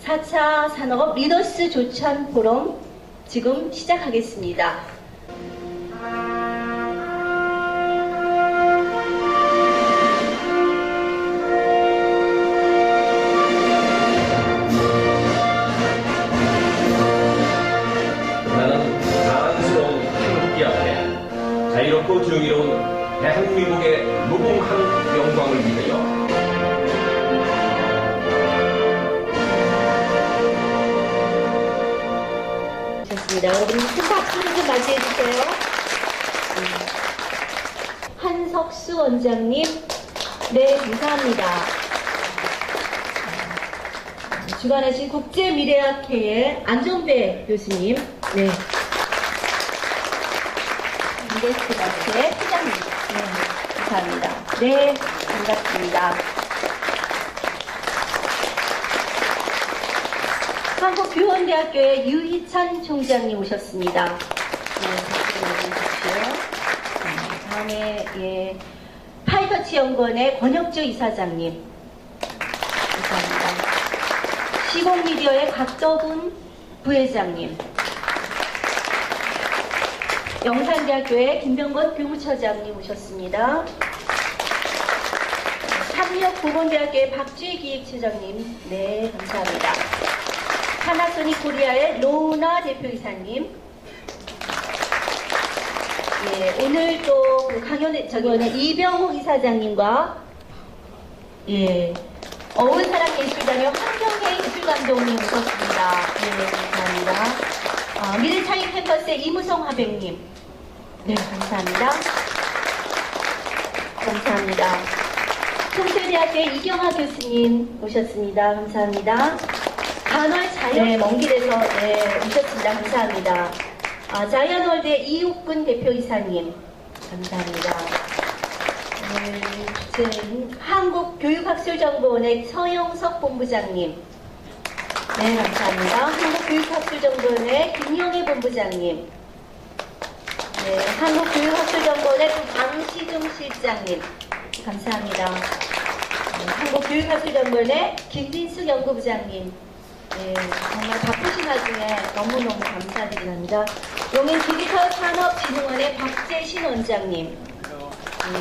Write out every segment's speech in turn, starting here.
4차 산업 리더스 조찬 포럼 지금 시작하겠습니다. 나는 자랑스러운 태극기 앞에 자유롭고 정의로운 대한민국의 무궁한 영광을 위하여 좋습니다. 여러분 큰 박수로 좀 맞이해 주세요. 한석수 원장님, 네 감사합니다. 주관하신 국제미래학회의 안정배 교수님, 네. 인베스트마트의 회장님, 네 감사합니다. 네 반갑습니다. 한국교원대학교의 유희찬 총장님 오셨습니다. 네, 박수 주십시오. 다음에 예, 파이터치 연구원의 권혁주 이사장님, 감사합니다. 시공미디어의 곽덕훈 부회장님, 영산대학교의 김병건 교무처장님 오셨습니다. 삼력보건대학교의 박주희 기획처장님, 네 감사합니다. 파나소닉 코리아의 로우나 대표이사님, 예, 오늘 또 그 강연에 이병호 이사장님과 예, 어울사랑예술단의 환경회 예술감독님 오셨습니다. 네, 감사합니다. 미래차이 캠퍼스의 이무성 화백님, 네, 감사합니다. 감사합니다. 총세대학교의 이경하 교수님 오셨습니다. 감사합니다. 간월 자연, 네, 먼 길에서 네, 오셨습니다. 감사합니다. 자이언월드의 이욱근 대표이사님, 감사합니다. 주제는 한국교육학술정보원의 서영석 본부장님, 네 감사합니다. 한국교육학술정보원의 김영애 본부장님, 네, 한국교육학술정보원의 강시중 실장님, 감사합니다. 네, 한국교육학술정보원의 김진숙 연구부장님, 네, 정말 바쁘신 와중에 너무너무 감사드립니다. 용인 디지털산업진흥원의 박재신 원장님, 네,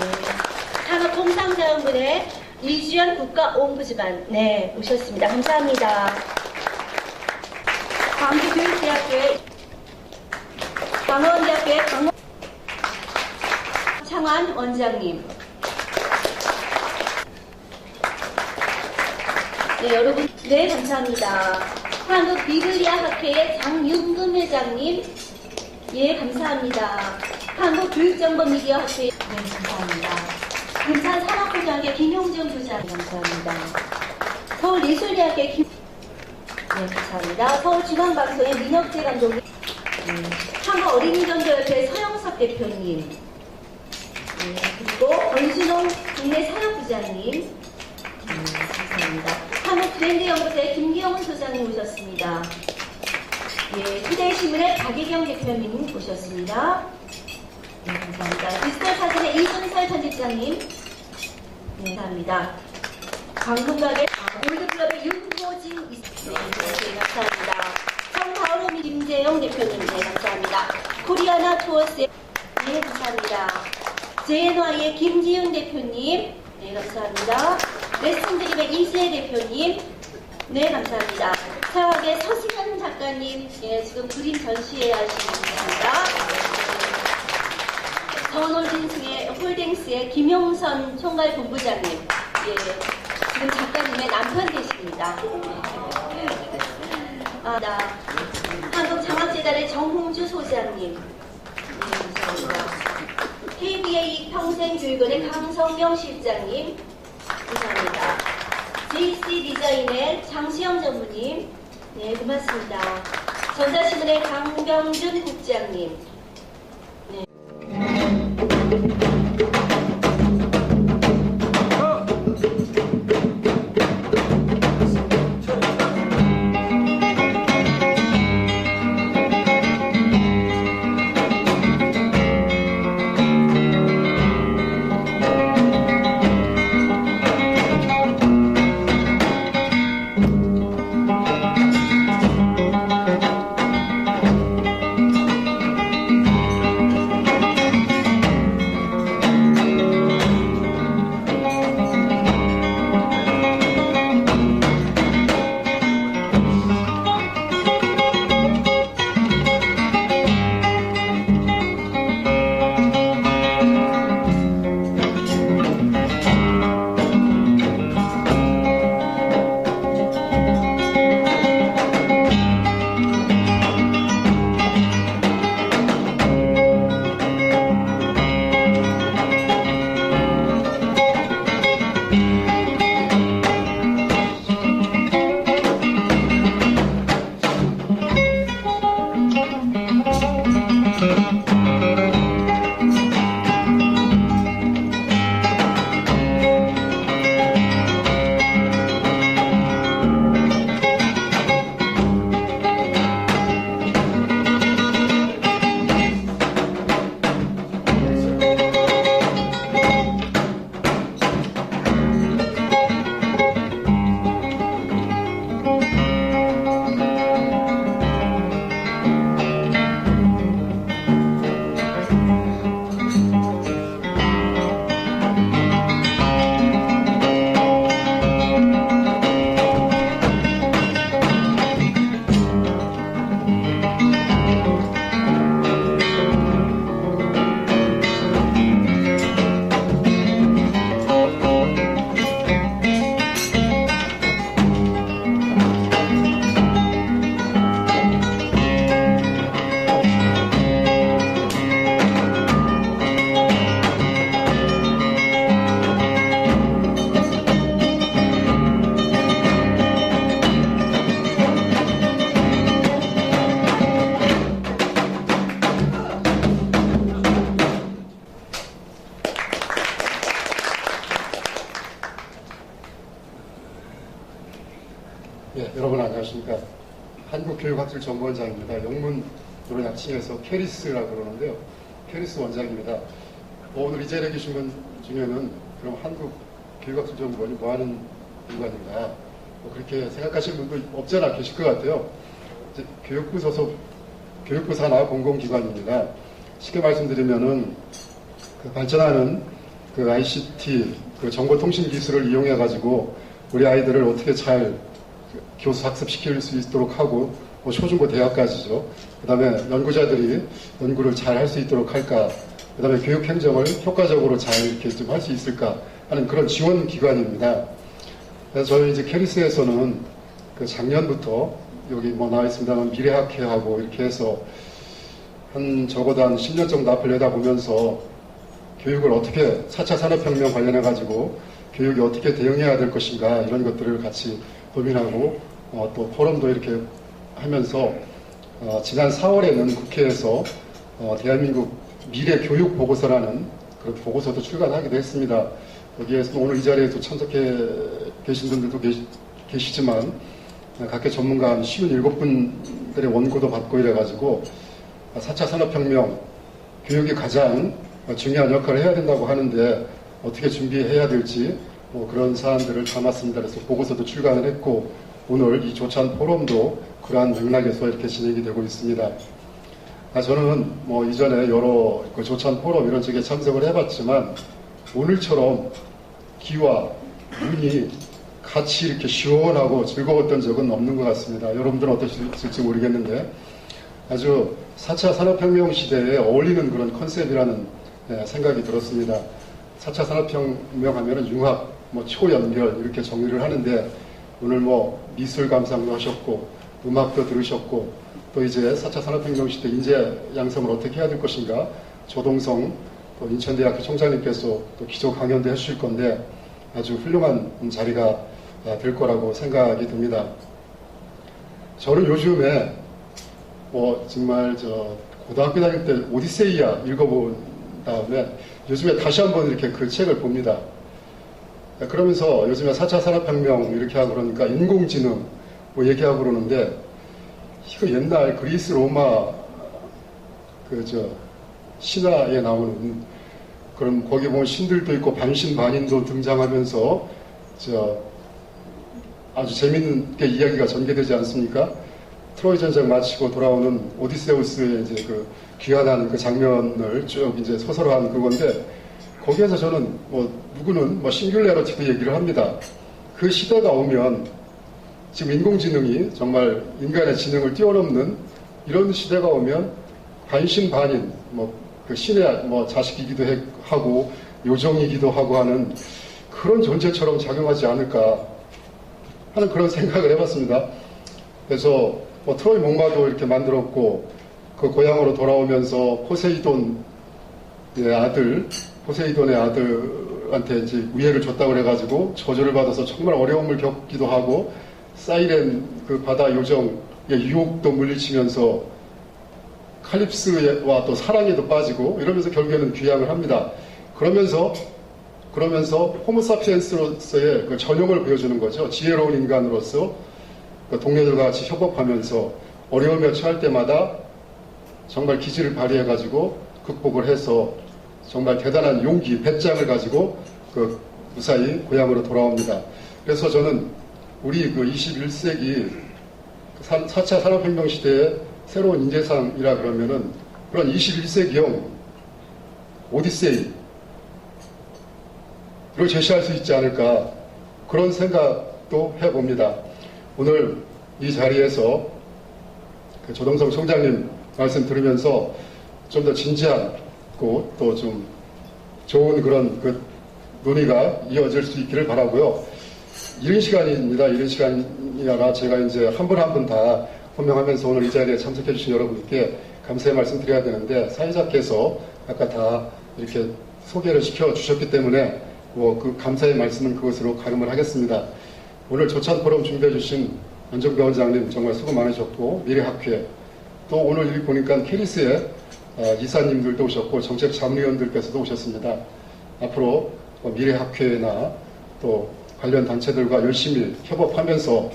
산업통상자원부의 이주연 국가옹부지만, 네, 오셨습니다. 감사합니다. 광주교육대학교의 강원대학교의 창환 원장님, 네, 여러분, 네, 감사합니다. 한국비블리아학회의 장윤금 회장님, 예, 감사합니다. 한국교육정보미디어학회, 네, 감사합니다. 금산산업부장의 김용준 부장, 감사합니다. 서울예술대학의 네, 감사합니다. 서울중앙방송의 민혁재 감독님, 한국어린이전도협회 서영석 대표님, 네, 그리고 권순홍 국내 산업부장님, 감사합니다. 한국브랜드연구소의 김기영훈 소장님 오셨습니다. 예, 투데이신문의 박예경 대표님 오셨습니다. 네, 감사합니다. 디지털사진의 이준설 편집장님, 네, 감사합니다. 광문각의 골드클럽의 윤호진, 네, 감사합니다. 성바오로미 김재영 대표님, 네, 감사합니다. 코리아나 투어스의, 네, 감사합니다. JNY의 김지윤 대표님, 네, 감사합니다. 레슨드림의 이수혜 대표님, 네, 감사합니다. 서학의 서승현 작가님, 예, 지금 그림 전시회 하시고 계십니다. 전원진승의 홀딩스의 김용선 총괄본부장님, 예, 지금 작가님의 남편 되십니다. 한국장학재단의 정홍주 소장님, 네, 감사합니다. KBA 평생교육원의 강성경 실장님, 감사합니다. JC 디자인의 장수영 전무님, 네, 고맙습니다. 전자신문의 강병준 국장님, 네. 예, 여러분 안녕하십니까. 한국교육학술정보원장입니다. 영문으로 약칭해서 캐리스라고 그러는데요. 캐리스 원장입니다. 오늘 이 자리에 계신 분 중에는 그럼 한국교육학술정보원이 뭐하는 기관인가 그렇게 생각하시는 분도 없지 않아 계실 것 같아요. 이제 교육부 소속 교육부 산하 공공기관입니다. 쉽게 말씀드리면은 그 발전하는 그 ICT 그 정보통신 기술을 이용해 가지고 우리 아이들을 어떻게 잘 교수 학습시킬 수 있도록 하고 초중고 대학까지죠. 그 다음에 연구자들이 연구를 잘 할 수 있도록 할까. 그 다음에 교육행정을 효과적으로 잘 이렇게 좀 할 수 있을까 하는 그런 지원 기관입니다. 그래서 저희 이제 캐리스에서는 그 작년부터 여기 뭐 나와 있습니다만 미래학회하고 이렇게 해서 적어도 한 10년 정도 앞을 내다보면서 교육을 어떻게 4차 산업혁명 관련해 가지고 교육이 어떻게 대응해야 될 것인가 이런 것들을 같이 고민하고 또 포럼도 이렇게 하면서 지난 4월에는 국회에서 대한민국 미래 교육 보고서라는 그런 보고서도 출간하기도 했습니다. 여기에서 오늘 이 자리에도 참석해 계신 분들도 계시지만 각계 전문가 한 57분들의 원고도 받고 이래가지고 4차 산업혁명 교육이 가장 중요한 역할을 해야 된다고 하는데 어떻게 준비해야 될지 그런 사안들을 담았습니다. 그래서 보고서도 출간을 했고 오늘 이 조찬 포럼도 그러한 맥락에서 이렇게 진행이 되고 있습니다. 저는 뭐 이전에 여러 그 조찬 포럼 이런 쪽에 참석을 해봤지만 오늘처럼 기와 눈이 같이 이렇게 시원하고 즐거웠던 적은 없는 것 같습니다. 여러분들은 어떠실지 모르겠는데 아주 4차 산업혁명 시대에 어울리는 그런 컨셉이라는 생각이 들었습니다. 4차 산업혁명 하면은 융합, 초연결 이렇게 정리를 하는데 오늘 미술 감상도 하셨고 음악도 들으셨고 또 이제 4차 산업혁명 시대 인재 양성을 어떻게 해야 될 것인가 조동성 또 인천대학교 총장님께서 또 기조 강연도 해주실 건데 아주 훌륭한 자리가 될 거라고 생각이 듭니다. 저는 요즘에 정말 고등학교 다닐 때 오디세이아 읽어본 다음에 요즘에 다시 한번 이렇게 그 책을 봅니다. 그러면서 요즘에 4차 산업혁명 이렇게 하고 그러니까 인공지능 얘기하고 그러는데 이거 옛날 그리스 로마 신화에 나오는 그럼 거기 보면 신들도 있고 반신반인도 등장하면서 아주 재밌게 이야기가 전개되지 않습니까? 트로이 전쟁 마치고 돌아오는 오디세우스의 이제 그 귀환하는 그 장면을 쭉 이제 소설로 한 그건데 거기에서 저는 누구는 싱귤레러티도 얘기를 합니다. 그 시대가 오면 지금 인공지능이 정말 인간의 지능을 뛰어넘는 이런 시대가 오면 반신반인 그 신의 자식이기도 하고 요정이기도 하고 하는 그런 존재처럼 작용하지 않을까 하는 그런 생각을 해봤습니다. 그래서 트로이 목마도 이렇게 만들었고 그 고향으로 돌아오면서 포세이돈의 아들한테 이제 우애를 줬다고 그래가지고 저주를 받아서 정말 어려움을 겪기도 하고 사이렌 그 바다 요정의 유혹도 물리치면서 칼립스와 또 사랑에도 빠지고 이러면서 결국에는 귀향을 합니다. 그러면서 호모사피엔스로서의 그 전형을 보여주는 거죠. 지혜로운 인간으로서 그 동료들과 같이 협업하면서 어려움에 처할 때마다 정말 기지를 발휘해가지고 극복을 해서 정말 대단한 용기, 배짱을 가지고 그 무사히 고향으로 돌아옵니다. 그래서 저는 우리 그 21세기 4차 산업혁명 시대의 새로운 인재상이라 그러면은 그런 21세기형 오디세이를 제시할 수 있지 않을까 그런 생각도 해봅니다. 오늘 이 자리에서 그 조동성 총장님 말씀 들으면서 좀 더 진지하고 또 좀 좋은 그런 그 논의가 이어질 수 있기를 바라고요. 이른 시간입니다. 이른 시간이라 제가 이제 한 분 한 분 다 호명하면서 오늘 이 자리에 참석해 주신 여러분께 감사의 말씀 드려야 되는데 사회자께서 아까 다 이렇게 소개를 시켜 주셨기 때문에 그 감사의 말씀은 그것으로 가름을 하겠습니다. 오늘 조찬 포럼 준비해 주신 안정배 원장님 정말 수고 많으셨고 미래학회 또 오늘 여기 보니까 캐리스의 이사님들도 오셨고 정책 자문위원들께서도 오셨습니다. 앞으로 미래학회나 또 관련 단체들과 열심히 협업하면서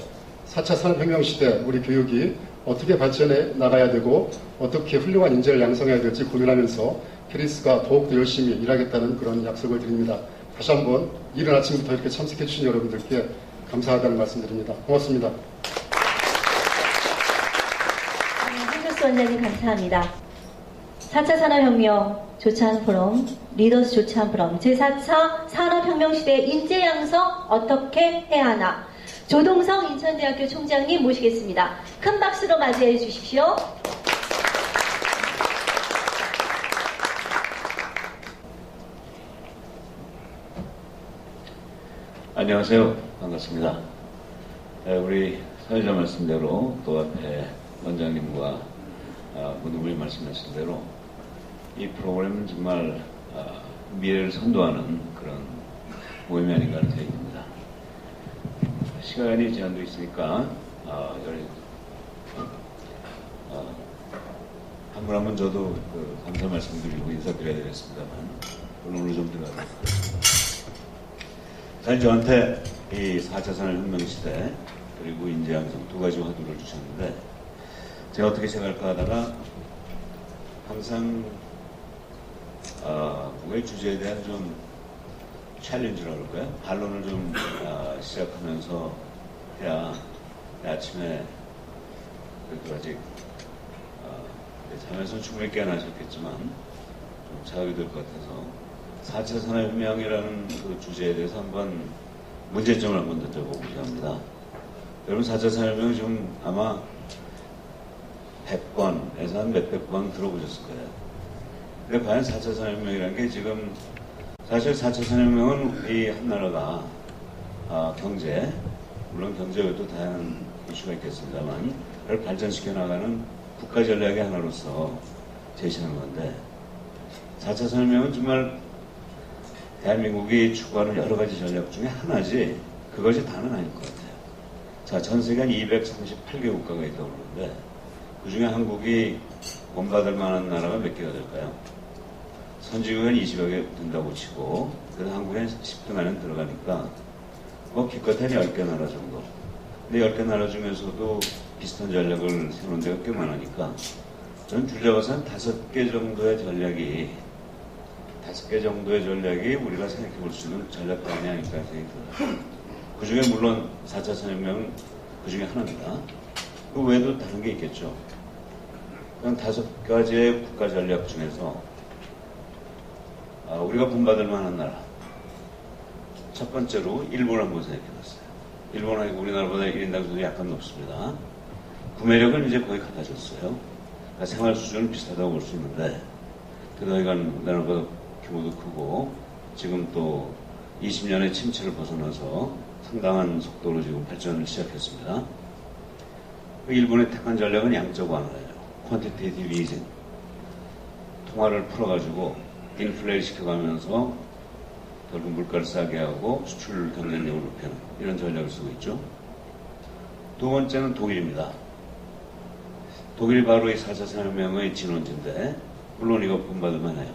4차 산업혁명 시대 우리 교육이 어떻게 발전해 나가야 되고 어떻게 훌륭한 인재를 양성해야 될지 고민하면서 캐리스가 더욱더 열심히 일하겠다는 그런 약속을 드립니다. 다시 한번 이른 아침부터 이렇게 참석해 주신 여러분들께 감사하다는 말씀드립니다. 고맙습니다. 한교수 원장님 감사합니다. 4차 산업혁명 조찬 포럼, 리더스 조찬 포럼, 제4차 산업혁명 시대 인재 양성 어떻게 해야 하나. 조동성 인천대학교 총장님 모시겠습니다. 큰 박수로 맞이해 주십시오. 안녕하세요. 반갑습니다. 우리 사회자 말씀대로 또 앞에 원장님과 모든 분이 말씀하신 대로 이 프로그램은 정말 미래를 선도하는 그런 모임이 아닌가 하는 생각이 듭니다. 시간이 제한되어 있으니까 한 분 한 분 저도 감사 말씀드리고 인사드려야 되겠습니다만 오늘 좀 들어가도록 하겠습니다. 사실 저한테 이 4차 산업혁명 시대 그리고 인재양성 두 가지 화두를 주셨는데 제가 어떻게 생각할까 하다가 항상 그 주제에 대한 좀 챌린지라고 그럴까요? 반론을 좀 시작하면서 해야 아침에 그래도 아직 잠에서 충분히 깨어나셨겠지만 좀 자극이 될 것 같아서 4차 산업혁명이라는 그 주제에 대해서 한번 문제점을 한번 던져보고자 합니다. 여러분 4차 산업혁명 지금 아마 100번에서 한 몇백 번 들어보셨을 거예요. 근데 과연 4차 산업혁명이라는 게 지금 사실 4차 산업혁명은 이 한 나라가 경제, 물론 경제 외에도 다양한 이슈가 있겠습니다만 그걸 발전시켜 나가는 국가 전략의 하나로서 제시하는 건데 4차 산업혁명은 정말 대한민국이 추구하는 여러 가지 전략 중에 하나지 그것이 다는 아닐 것 같아요. 자, 전 세계 한 238개 국가가 있다고 그러는데 그 중에 한국이 본받을 만한 나라가 몇 개가 될까요? 선진국이 한 20여 개 된다고 치고 그래서 한국에 10등 안에 들어가니까 뭐 기껏해야 10개 나라 정도. 근데 10개 나라 중에서도 비슷한 전략을 세우는 데가 꽤 많으니까 저는 줄 잡아서 한 5개 정도의 전략이 우리가 생각해 볼 수 있는 전략단이 아닐까 생각이 들어요. 그 중에 물론 4차 산업혁명은 그 중에 하나입니다. 그 외에도 다른 게 있겠죠. 그런 5가지의 국가 전략 중에서 우리가 본받을 만한 나라. 첫 번째로 일본을 한번 생각해 봤어요. 일본은 우리나라보다 1인당 수준이 약간 높습니다. 구매력은 이제 거의 같아졌어요. 그러니까 생활 수준은 비슷하다고 볼 수 있는데 그러니까 우리나라보다 규모도 크고 지금 또 20년의 침체를 벗어나서 상당한 속도로 지금 발전을 시작했습니다. 일본의 택한 전략은 양적 완화예요. 퀀티테이티브 이징. 통화를 풀어가지고 인플레이 시켜가면서 결국 물가를 싸게 하고 수출 경쟁력을 높이는 이런 전략을 쓰고 있죠. 두 번째는 독일입니다. 독일이 바로 이 4차 산업혁명의 진원지인데 물론 이거 본받을 만해요.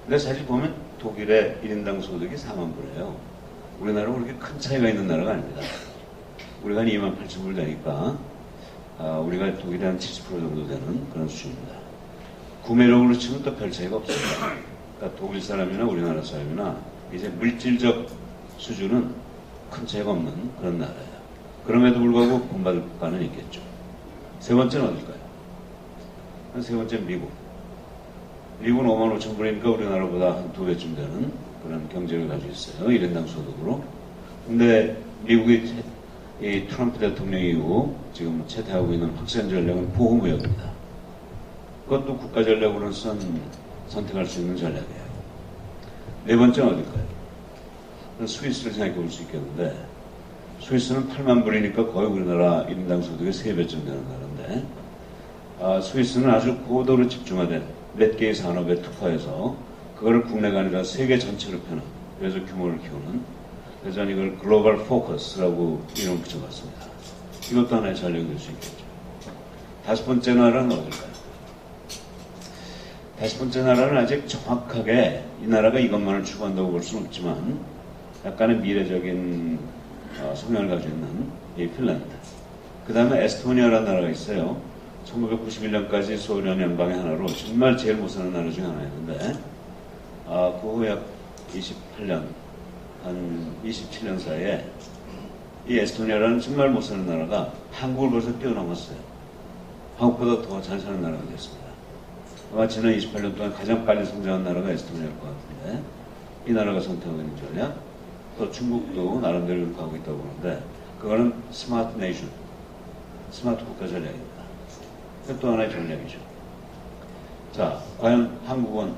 근데 사실 보면 독일의 1인당 소득이 4만 불이에요. 우리나라와 그렇게 큰 차이가 있는 나라가 아닙니다. 우리가 한 2만 8천 불 되니까 우리가 독일의 한 70% 정도 되는 그런 수준입니다. 구매력으로 치면 또 별 차이가 없습니다. 그러니까 독일 사람이나 우리나라 사람이나 이제 물질적 수준은 큰 차이가 없는 그런 나라예요. 그럼에도 불구하고 본받을 바는 있겠죠. 세 번째는 어딜까요? 세 번째는 미국. 미국은 5만 5천 불이니까 우리나라보다 한 2배쯤 되는 그런 경제를 가지고 있어요. 1인당 소득으로. 근데 미국이 이 트럼프 대통령 이후 지금 채택하고 있는 확산 전략은 보호무역입니다. 그것도 국가 전략으로선 선택할 수 있는 전략이에요. 네 번째는 어딜까요? 스위스를 생각해 볼 수 있겠는데 스위스는 8만 불이니까 거의 우리나라 1인당 소득의 3배쯤 되는 나라인데 스위스는 아주 고도로 집중화된 몇 개의 산업에 특화해서 그거를 국내가 아니라 세계 전체로 펴는 그래서 규모를 키우는 그래서 저는 이걸 글로벌 포커스라고 이름 붙여봤습니다. 이것도 하나의 전략이 될 수 있겠죠. 다섯 번째 나라는 어딜까요? 다섯 번째 나라는 아직 정확하게 이 나라가 이것만을 추구한다고 볼 수는 없지만 약간의 미래적인 성향을 가지고 있는 이 핀란드. 그 다음에 에스토니아라는 나라가 있어요. 1991년까지 소련 연방의 하나로 정말 제일 못사는 나라 중에 하나였는데, 그 후에 약 28년, 한 27년 사이에 이 에스토니아라는 정말 못사는 나라가 한국을 벌써 뛰어넘었어요. 한국보다 더 잘 사는 나라가 됐습니다. 아마 지난 28년 동안 가장 빨리 성장한 나라가 에스토니아일 것 같은데, 이 나라가 선택하고 있는 전략, 또 중국도 나름대로 가고 있다고 보는데, 그거는 스마트 네이션, 스마트 국가 전략입니다. 또 하나의 전략이죠. 자, 과연 한국은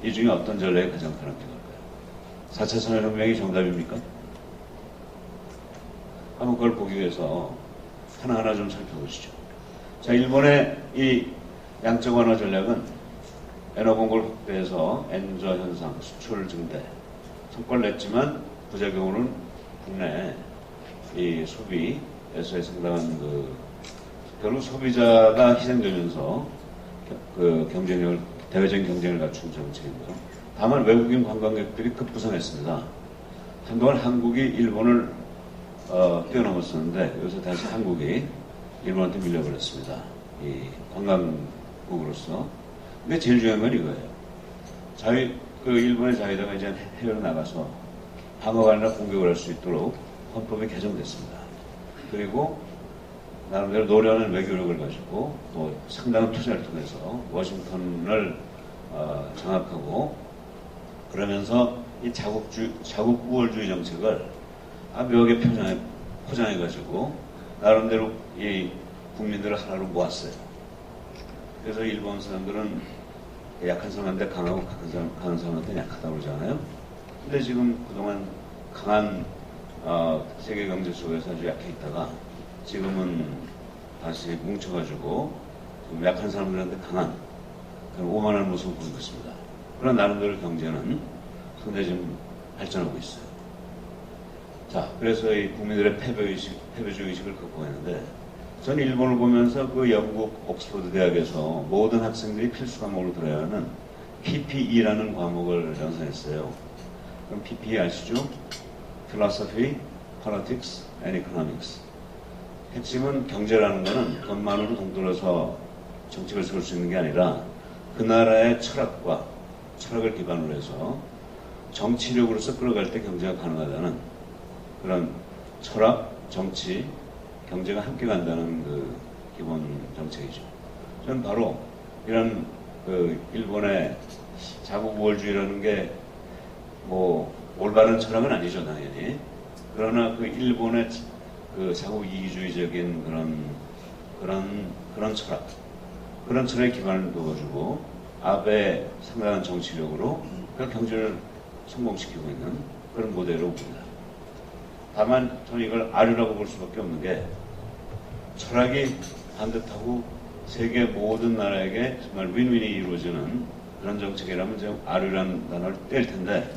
이 중에 어떤 전략이 가장 바람직할까요? 4차 산업혁명이 정답입니까? 한번 그걸 보기 위해서 하나하나 좀 살펴보시죠. 자, 일본의 이 양적 완화 전략은 엔화 공급을 확대해서 엔저 현상, 수출 증대, 성과를 냈지만 부작용으로는 국내 이 소비에서의 상당한 결국 소비자가 희생되면서 경쟁력을, 대외적인 경쟁을 갖춘 정책이고요. 다만 외국인 관광객들이 급부상했습니다. 한동안 한국이 일본을 뛰어넘었었는데 여기서 다시 한국이 일본한테 밀려버렸습니다. 이 관광국으로서. 근데 제일 중요한 건 이거예요. 일본의 자위대가 이제 해외로 나가서 방어가 아니라 공격을 할 수 있도록 헌법이 개정됐습니다. 그리고 나름대로 노련한 외교력을 가지고 또 상당한 투자를 통해서 워싱턴을 장악하고 그러면서 이 자국 우월주의 정책을 묘하게 포장해가지고 나름대로 이 국민들을 하나로 모았어요. 그래서 일본 사람들은 약한 사람한테 강하고 강한 사람한테 약하다고 그러잖아요. 근데 지금 그동안 강한 세계 경제 속에서 아주 약해 있다가 지금은 다시 뭉쳐가지고 좀 약한 사람들한테 강한 그런 오만한 모습을 보이고 있습니다. 그런 나름대로 경제는 상당히 좀 발전하고 있어요. 자, 그래서 이 국민들의 패배주의 의식을 극복했는데, 저는 일본을 보면서 그 영국 옥스퍼드 대학에서 모든 학생들이 필수 과목으로 들어야 하는 PPE라는 과목을 연상했어요. 그럼 PPE 아시죠? Philosophy, Politics and Economics. 핵심은 경제라는 것은 돈만으로 동떨어서 정책을 세울 수 있는 게 아니라 그 나라의 철학을 기반으로 해서 정치력으로서 끌어갈 때 경제가 가능하다는 그런 철학, 정치, 경제가 함께 간다는 그 기본 정책이죠. 저는 바로 이런 일본의 자국 우월주의라는 게 올바른 철학은 아니죠, 당연히. 그러나 일본의 자국 이기주의적인 그런 철학, 그런 철학에 기반을 둬가지고 아베의 상당한 정치력으로 그 경제를 성공시키고 있는 그런 모델로 봅니다. 다만 저는 이걸 아류라고 볼 수밖에 없는 게 철학이 반듯하고 세계 모든 나라에게 정말 윈윈이 이루어지는 그런 정책이라면 제가 아류라는 단어를 뗄 텐데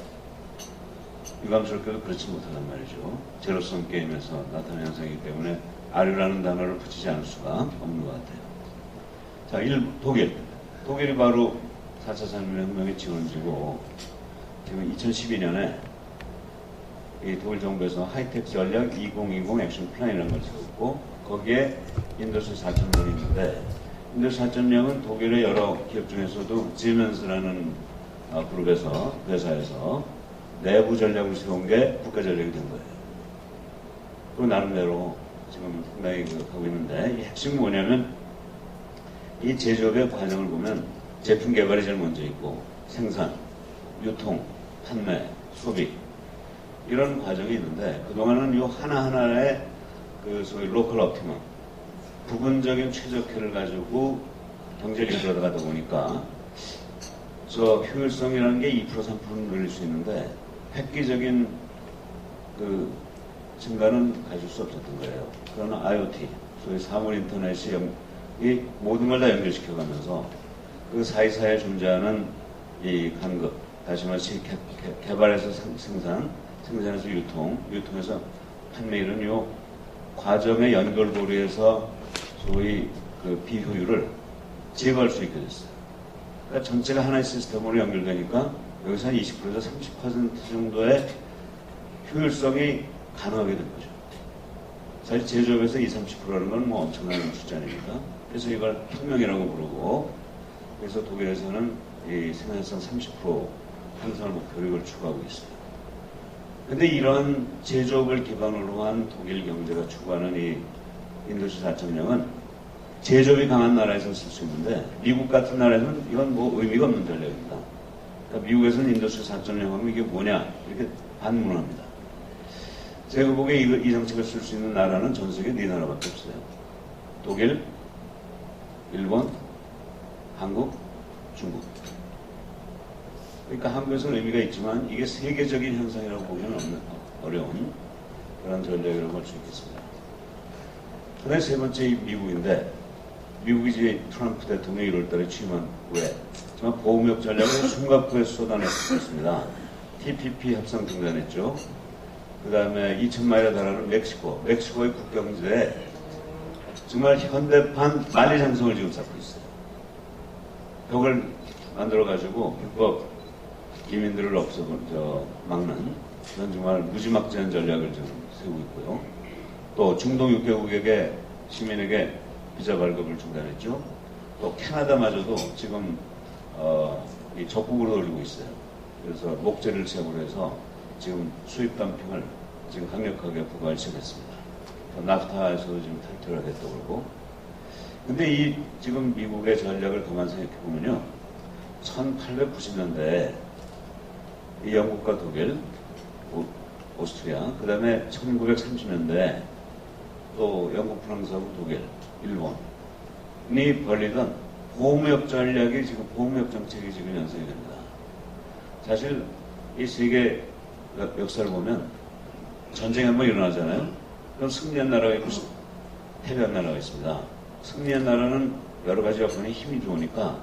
유감스럽게도 그렇지 못하단 말이죠. 제로섬 게임에서 나타나는 현상이기 때문에 아류라는 단어를 붙이지 않을 수가 없는 것 같아요. 자, 독일이 바로 4차 산업혁명의 지원지고 지금 2012년에 이 독일 정부에서 하이텍 전략 2020 액션 플랜이라는 걸 세웠고 거기에 인더스트리 4.0이 있는데 인더스트리 4.0은 독일의 여러 기업 중에서도 지멘스라는 그룹에서 회사에서 내부 전략을 세운 게 국가 전략이 된 거예요. 그 나름대로 지금 상당히 하고 있는데 이 핵심은 뭐냐면 이 제조업의 과정을 보면 제품 개발이 제일 먼저 있고 생산, 유통, 판매, 소비 이런 과정이 있는데 그동안은 이 하나하나의 소위 로컬 옵티멈 부분적인 최적화를 가지고 경제를 이끌어가다 보니까 저 효율성이라는 게 2% 3%는 늘릴 수 있는데 획기적인 증가는 가질 수 없었던 거예요. 그러나 IoT, 소위 사물 인터넷이 이 모든 걸 다 연결시켜가면서 그 사이사이에 존재하는 이 간극, 다시 말해 개발에서 생산에서 유통에서 판매 이런 요 과정의 연결고리에서 소위 비효율을 제거할 수 있게 됐어요. 그러니까 전체가 하나의 시스템으로 연결되니까 여기서 한 20%에서 30% 정도의 효율성이 가능하게 된 거죠. 사실 제조업에서 20-30%라는 건 뭐 엄청난 숫자입니다. 그래서 이걸 혁명이라고 부르고, 그래서 독일에서는 이 생산성 30% 향상을 목표로 이걸 추구하고 있어요. 근데 이런 제조업을 기반으로 한 독일 경제가 추구하는 이 인더스트리 4.0은 제조업이 강한 나라에서 쓸 수 있는데, 미국 같은 나라에서는 이건 뭐 의미가 없는 전략입니다. 그러니까 미국에서는 인더스트리 4.0 하면 이게 뭐냐 이렇게 반문합니다. 제가 보기에 이 정책을 쓸 수 있는 나라는 전 세계 4나라밖에 없어요. 독일, 일본, 한국, 중국. 그러니까 한국에서는 의미가 있지만 이게 세계적인 현상이라고 보기는 어려운 그런 전략이라고 할 수 있겠습니다. 그다음에 세 번째 미국인데, 미국이 이제 트럼프 대통령이 1월달에 취임한 후에 정말 보호무역 전략을 싱가포르에 쏟아냈습니다. TPP 협상 중단했죠. 그 다음에 2,000마일에 달하는 멕시코의 국경지대에 정말 현대판 만리장성을 지금 쌓고 있어요. 벽을 만들어가지고 불법 이민들을 막는 그런 정말 무지막지한 전략을 지금 세우고 있고요. 또 중동 6개국에게 시민에게 비자 발급을 중단했죠. 또 캐나다마저도 지금 이 적국으로 돌리고 있어요. 그래서 목재를 채굴 해서 지금 수입 덤핑을 지금 강력하게 부과를 시작했습니다. 나프타에서도 지금 탈퇴를 하겠다고 그러고. 근데 이 지금 미국의 전략을 가만 생각해보면요. 1890년대에 이 영국과 독일, 오스트리아, 그 다음에 1930년대에 또 영국, 프랑스하고 독일, 일본이 벌리던 보호무역 전략이 지금 보호무역 정책이 지금 연상이 됩니다. 사실 이 세계 역사를 보면 전쟁이 한번 일어나잖아요. 그럼 승리한 나라가 있고 패배한 나라가 있습니다. 승리한 나라는 여러 가지 여건이 힘이 좋으니까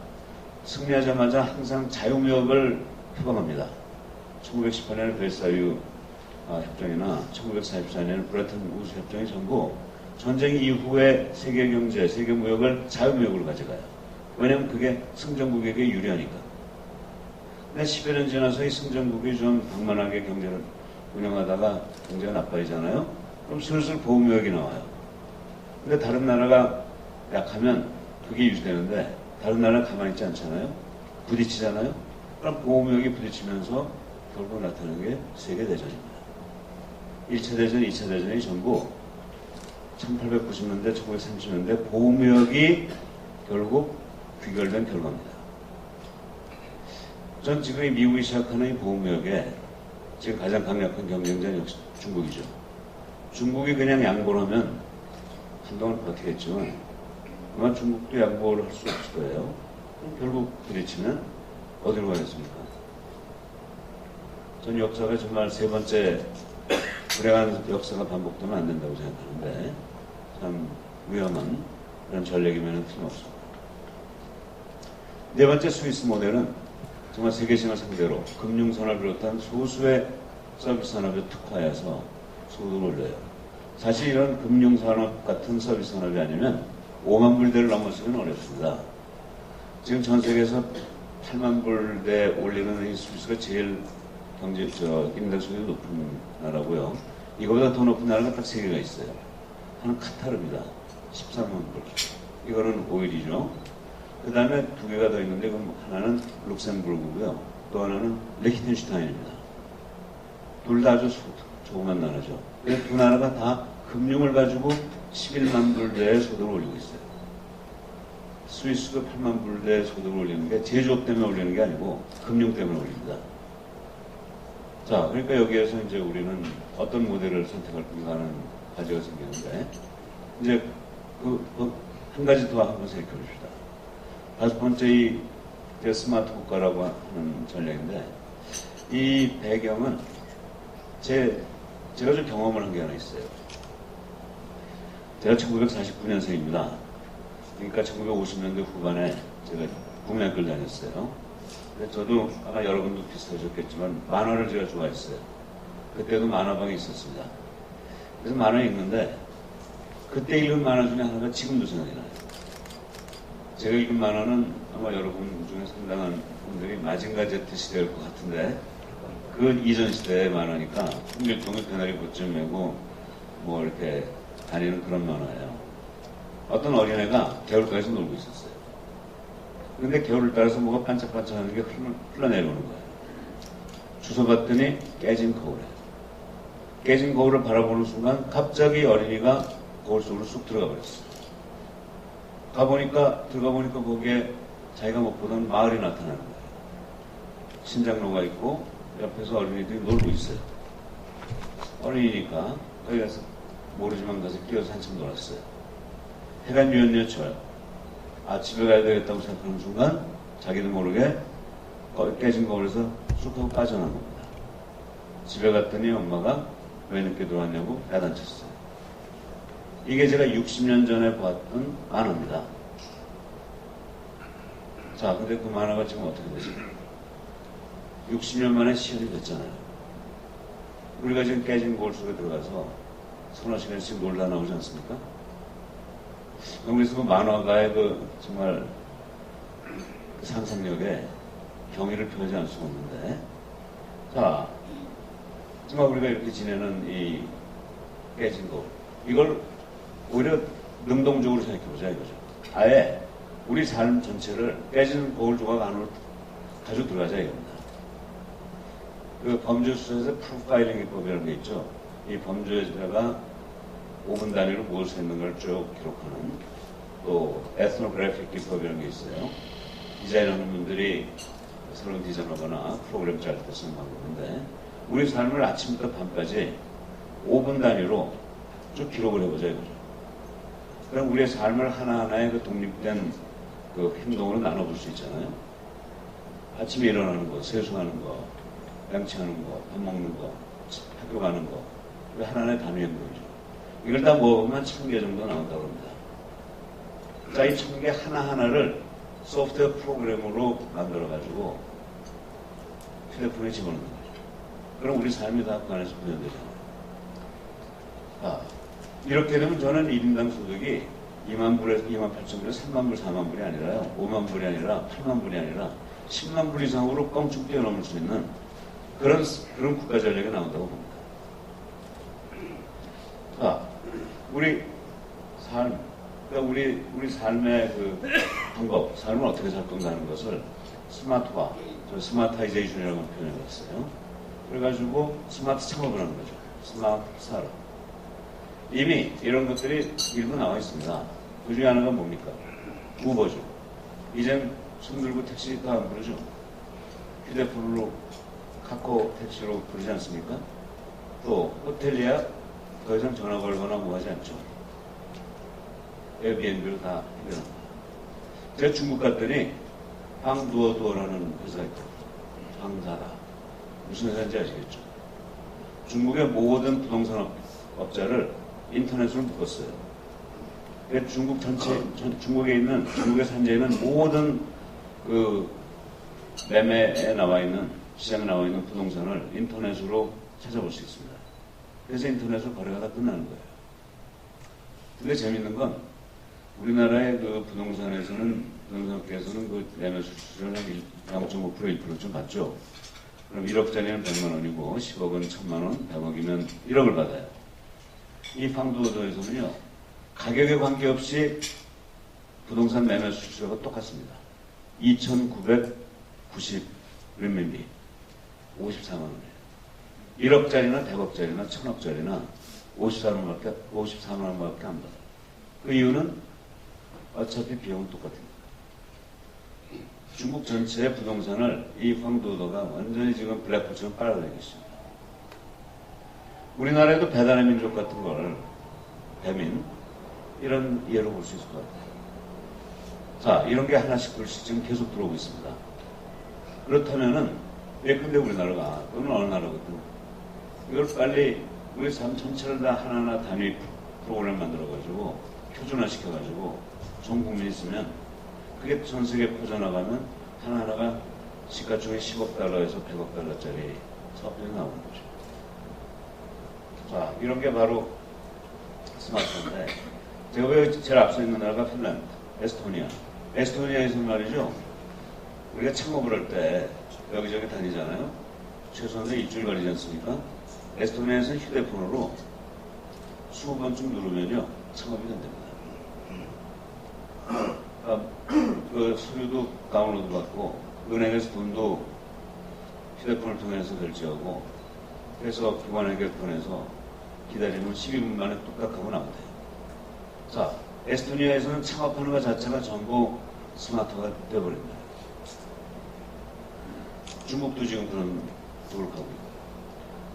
승리하자마자 항상 자유무역을 표방합니다. 1918년의 벨사유 협정이나 1944년의 브레튼 우드 협정이 전부 전쟁 이후에 세계 경제, 세계 무역을 자유무역으로 가져가요. 왜냐하면 그게 승전국에게 유리하니까. 근데 10여 년 지나서 이 승전국이 좀 방만하게 경제를 운영하다가 경제가 나빠지잖아요. 그럼 슬슬 보호무역이 나와요. 근데 다른 나라가 약하면 그게 유지되는데 다른 나라는 가만히 있지 않잖아요. 부딪히잖아요. 그럼 보호무역이 부딪히면서 결국 나타나는 게 세계대전입니다. 1차 대전, 2차 대전이 전부 1890년대, 1930년대 보호무역이 결국 귀결된 결과입니다. 전 지금 이 미국이 시작하는 이 보호무역에 지금 가장 강력한 경쟁자는 역시 중국이죠. 중국이 그냥 양보를 하면 한동안 버티겠지만 아마 중국도 양보를 할 수 없을 거예요. 결국 부딪히면 어디로 가겠습니까? 전 역사가 정말 세 번째 불행한 역사가 반복되면 안 된다고 생각하는데 참 위험한 그런 전략이면 틀림없습니다. 네 번째 스위스 모델은 정말 세계시장을 상대로 금융산업을 비롯한 소수의 서비스 산업에 특화해서 소득을 올려요. 사실 이런 금융산업 같은 서비스 산업이 아니면 5만 불대를 넘어서기는 어렵습니다. 지금 전 세계에서 8만 불대 올리는 이 스위스가 제일 인덱 수준이 높은 나라고요. 이거보다 더 높은 나라가 딱 3개가 있어요. 하나는 카타르입니다. 13만 불. 이거는 오일이죠. 그 다음에 2개가 더 있는데 그럼 하나는 룩셈부르크고요. 또 하나는 리히텐슈타인입니다. 둘 다 아주 조그만 나라죠. 그래서 두 나라가 다 금융을 가지고 11만 불대의 소득을 올리고 있어요. 스위스도 8만 불대의 소득을 올리는 게 제조업 때문에 올리는 게 아니고 금융 때문에 올립니다. 자, 그러니까 여기에서 이제 우리는 어떤 모델을 선택할 건가 하는 과제가 생기는데, 이제 한 가지 더 한번 생각해 봅시다. 5번째 이 스마트 국가라고 하는 전략인데, 이 배경은 제가 좀 경험을 한 게 하나 있어요. 제가 1949년생입니다. 그러니까 1950년대 후반에 제가 국내학교를 다녔어요. 그래서 저도 아마 여러분도 비슷하셨겠지만 만화를 제가 좋아했어요. 그때도 만화방이 있었습니다. 그래서 만화 읽는데 그때 읽은 만화 중에 하나가 지금도 생각이 나요. 제가 읽은 만화는 아마 여러분 중에 상당한 분들이 마징가 제트 시대일 것 같은데 그 이전 시대의 만화니까 홍길동이 배나리 보쯤 메고 뭐 이렇게 다니는 그런 만화예요. 어떤 어린애가 개울가에서 놀고 있었어요. 근데 개울을 따라서 뭐가 반짝반짝하는 게 흘러내려오는 거예요. 주워봤더니 깨진 거울에. 깨진 거울을 바라보는 순간 갑자기 어린이가 거울 속으로 쑥 들어가 버렸어요. 들어가 보니까 거기에 자기가 못 보던 마을이 나타나는 거예요. 신장로가 있고 옆에서 어린이들이 놀고 있어요. 어린이니까 거기 가서 모르지만 가서 뛰어서 한참 놀았어요. 해가 뉘엿뉘엿 집에 가야 되겠다고 생각하는 순간 자기도 모르게 깨진 거울에서 쑥 하고 빠져나온 겁니다. 집에 갔더니 엄마가 왜 늦게 들어왔냐고 야단쳤어요. 이게 제가 60년 전에 봤던 만화입니다. 자, 근데 그 만화가 지금 어떻게 되죠? 60년 만에 시연이 됐잖아요. 우리가 지금 깨진 거울 속에 들어가서 서너 시간씩 놀다 나오지 않습니까? 그래서 그 만화가의 정말 그 상상력에 경의를 표하지 않을 수가 없는데, 자, 정말 우리가 이렇게 지내는 이 깨진 거울, 이걸 오히려 능동적으로 생각해보자 이거죠. 아예 우리 삶 전체를 깨진 거울 조각 안으로 가지고 들어가자 이겁니다. 그 범죄수사에서 프로파일링 기법이라는 게 있죠. 이 범죄자가 5분 단위로 무엇을 했는 걸 쭉 기록하는, 또 에스노그래픽 기법이라는 게 있어요. 디자인하는 분들이 새로운 디자인하거나 프로그램 짤 때 쓰는 방법인데, 우리 삶을 아침부터 밤까지 5분 단위로 쭉 기록을 해보자 이거죠. 그럼 우리의 삶을 하나하나의 그 독립된 그 행동으로 나눠볼 수 있잖아요. 아침에 일어나는 거, 세수하는 거, 양치하는 거, 밥 먹는 거, 학교 가는 거, 이거 하나하나의 단위 행동이죠. 이걸 다 모으면 1000개 정도 나온다고 합니다. 자, 이 1000개 하나하나를 소프트웨어 프로그램으로 만들어가지고 휴대폰에 집어넣는 거죠. 그럼 우리 삶이 다 그 안에서 구현되잖아요. 이렇게 되면 저는 1인당 소득이 2만 불에서 2만 8천 불에서 3만 불, 4만 불이 아니라요. 5만 불이 아니라 8만 불이 아니라 10만 불 이상으로 껑충 뛰어넘을 수 있는 그런 국가 전략이 나온다고 봅니다. 우리 삶, 그러니까 우리 삶의 그 방법, 삶을 어떻게 살 건가 하는 것을 스마트화, 스마트하이제이션이라고 표현해봤어요. 그래가지고 스마트 창업을 하는 거죠. 스마트 산업. 이미 이런 것들이 일부 나와 있습니다. 그 중에 하나가 뭡니까? 우버죠. 이젠 손 들고 택시도 안 부르죠. 휴대폰으로 카카오 택시로 부르지 않습니까? 또 호텔 예약 더 이상 전화 걸거나 뭐 하지 않죠. 에어비앤비로 다 해결합니다. 제가 중국 갔더니 방두어두어라는 회사가 있고, 방사다. 무슨 회사인지 아시겠죠? 중국의 모든 부동산 업자를 인터넷으로 묶었어요. 중국에 있는, 중국에서 현재 있는 모든 그 매매에 나와 있는, 시장에 나와 있는 부동산을 인터넷으로 찾아볼 수 있습니다. 그래서 인터넷으로 거래가 다 끝나는 거예요. 근데 재밌는 건 우리나라의 그 부동산에서는, 부동산업계에서는 그 매매 수수료를 한 0.5% 1%쯤 받죠. 그럼 1억짜리는 100만 원이고 10억은 1000만 원, 100억이면 1억을 받아요. 이 방두어도에서는요, 가격에 관계없이 부동산 매매 수수료가 똑같습니다. 2,990 renminbi, 54만 원이에요. 1억짜리나 100억짜리나 1000억짜리나 54만 원밖에 안 받아요. 그 이유는 어차피 비용은 똑같습니다. 중국 전체의 부동산을 이 황도도가 완전히 지금 블랙홀처럼 빨아들이고 있습니다. 우리나라에도 배달의 민족 같은 걸, 배민, 이런 예로 볼 수 있을 것 같아요. 자, 이런 게 하나씩 둘씩 지금 계속 들어오고 있습니다. 그렇다면은, 예컨대 우리나라가, 또는 어느 나라거든, 이걸 빨리 우리 삶 전체를 다 하나하나 단위 프로그램 만들어가지고, 표준화시켜가지고, 전 국민이 쓰면, 그게 전 세계에 퍼져나가면, 하나하나가 시가총액 10억 달러에서 100억 달러짜리 사업들이 나오는 거죠. 자, 이런 게 바로 스마트폰인데, 제가 왜 제일 앞서 있는 나라가 핀란드, 에스토니아. 에스토니아에서 말이죠, 우리가 창업을 할 때 여기저기 다니잖아요. 최소한 일주일 걸리지 않습니까? 에스토니아에서는 휴대폰으로 20번쯤 누르면요, 창업이 된답니다. 그 서류도 다운로드 받고, 은행에서 돈도 휴대폰을 통해서 결제하고, 그래서 기관에게 보내서 기다리면 12분 만에 뚝딱 하고 나온대요. 자, 에스토니아에서는 창업하는 것 자체가 전부 스마트가 되어버립니다. 중국도 지금 그런 쪽으로 가고 있고.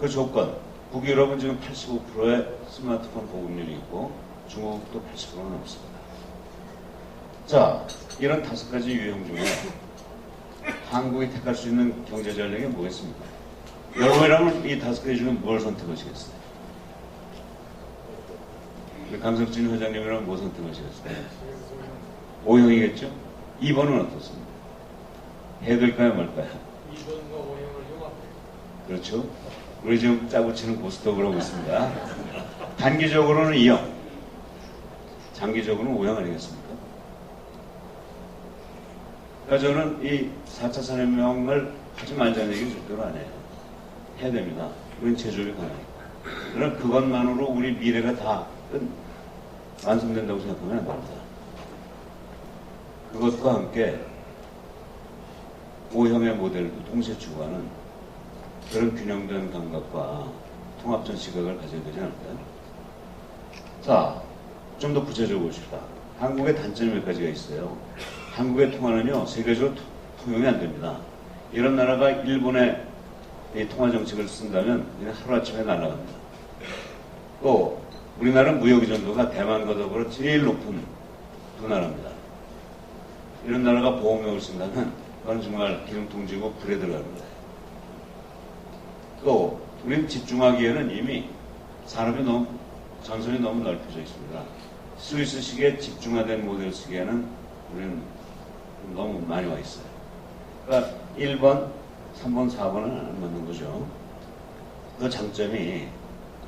그 조건, 북유럽은 지금 85%의 스마트폰 보급률이 있고 중국도 80%는 넘습니다. 자, 이런 5가지 유형 중에 한국이 택할 수 있는 경제 전략이 뭐겠습니까? 여러분이라면 이 5가지 중에 뭘 선택하시겠어요? 강석진 회장님이라면 뭐 선택하시겠어요? O형이겠죠? 2번은 어떻습니까? 해둘까요, 말까요? 2번과 5형을 융합해. 그렇죠? 우리 지금 짜고치는 고스톱을 하고 있습니다. 단기적으로는 2형, 장기적으로는 5형 아니겠습니까? 그러니까 저는 이 4차 산업혁명을 하지 말자는 얘기는 절대로 안 해요. 해야 됩니다. 우린 제조업이 가능해요. 그럼 그것만으로 우리 미래가 다 완성된다고 생각하면 안 됩니다. 그것과 함께 5형의 모델도 동시에 추구하는 그런 균형된 감각과 통합전 시각을 가져야 되지 않을까요? 자, 좀 더 구체적으로 봅시다. 한국의 단점이 몇 가지가 있어요. 한국의 통화는요, 세계적으로 통용이 안 됩니다. 이런 나라가 일본의 이 통화 정책을 쓴다면 그냥 하루아침에 날아갑니다. 또 우리나라 무역 의존도가 대만과 더불어 제일 높은 두 나라입니다. 이런 나라가 보험력을 쓴다면 그건 정말 기름통지고 불에 들어갑니다. 또 우리는 집중하기에는 이미 전선이 너무 넓혀져 있습니다. 스위스식의 집중화된 모델 쓰기에는 우리는 너무 많이 와 있어요. 그러니까 1번, 3번, 4번은 안 맞는 거죠. 그 장점이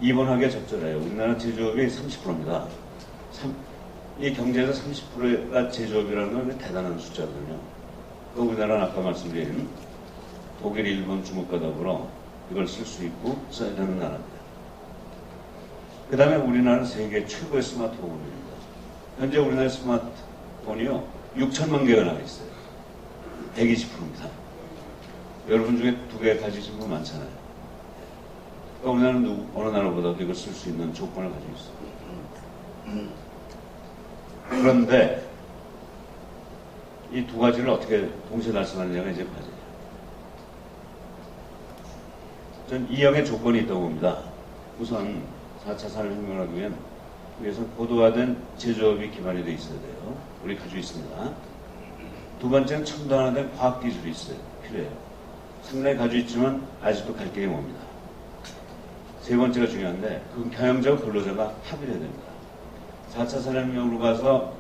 2번 하기에 적절해요. 우리나라 제조업이 30%입니다. 이 경제에서 30%가 제조업이라는 건 대단한 숫자거든요. 또 우리나라는 아까 말씀드린 독일, 일본, 중국과 더불어 이걸 쓸 수 있고 써야 되는 나라입니다. 그 다음에 우리나라는 세계 최고의 스마트폰입니다. 현재 우리나라의 스마트폰이요, 6천만 개가 나와 있어요. 120%입니다. 여러분 중에 2개 가지신 분 많잖아요. 그러니까 우리나라는 어느 나라보다도 이걸 쓸 수 있는 조건을 가지고 있어요. 그런데 이 두 가지를 어떻게 동시에 달성하느냐가 이제 과제예요. 전 2형의 조건이 있다고 봅니다. 우선 4차 산업혁명을 하기 위해서 고도화된 제조업이 기반이 되어 있어야 돼요. 우리 가지고 있습니다. 두 번째는 첨단화된 과학기술이 필요해요. 상당히 가지고 있지만 아직도 갈 길이 멉니다. 세 번째가 중요한데 그 경영자와 근로자가 합의를 해야 됩니다. 4차 산업혁명으로 가서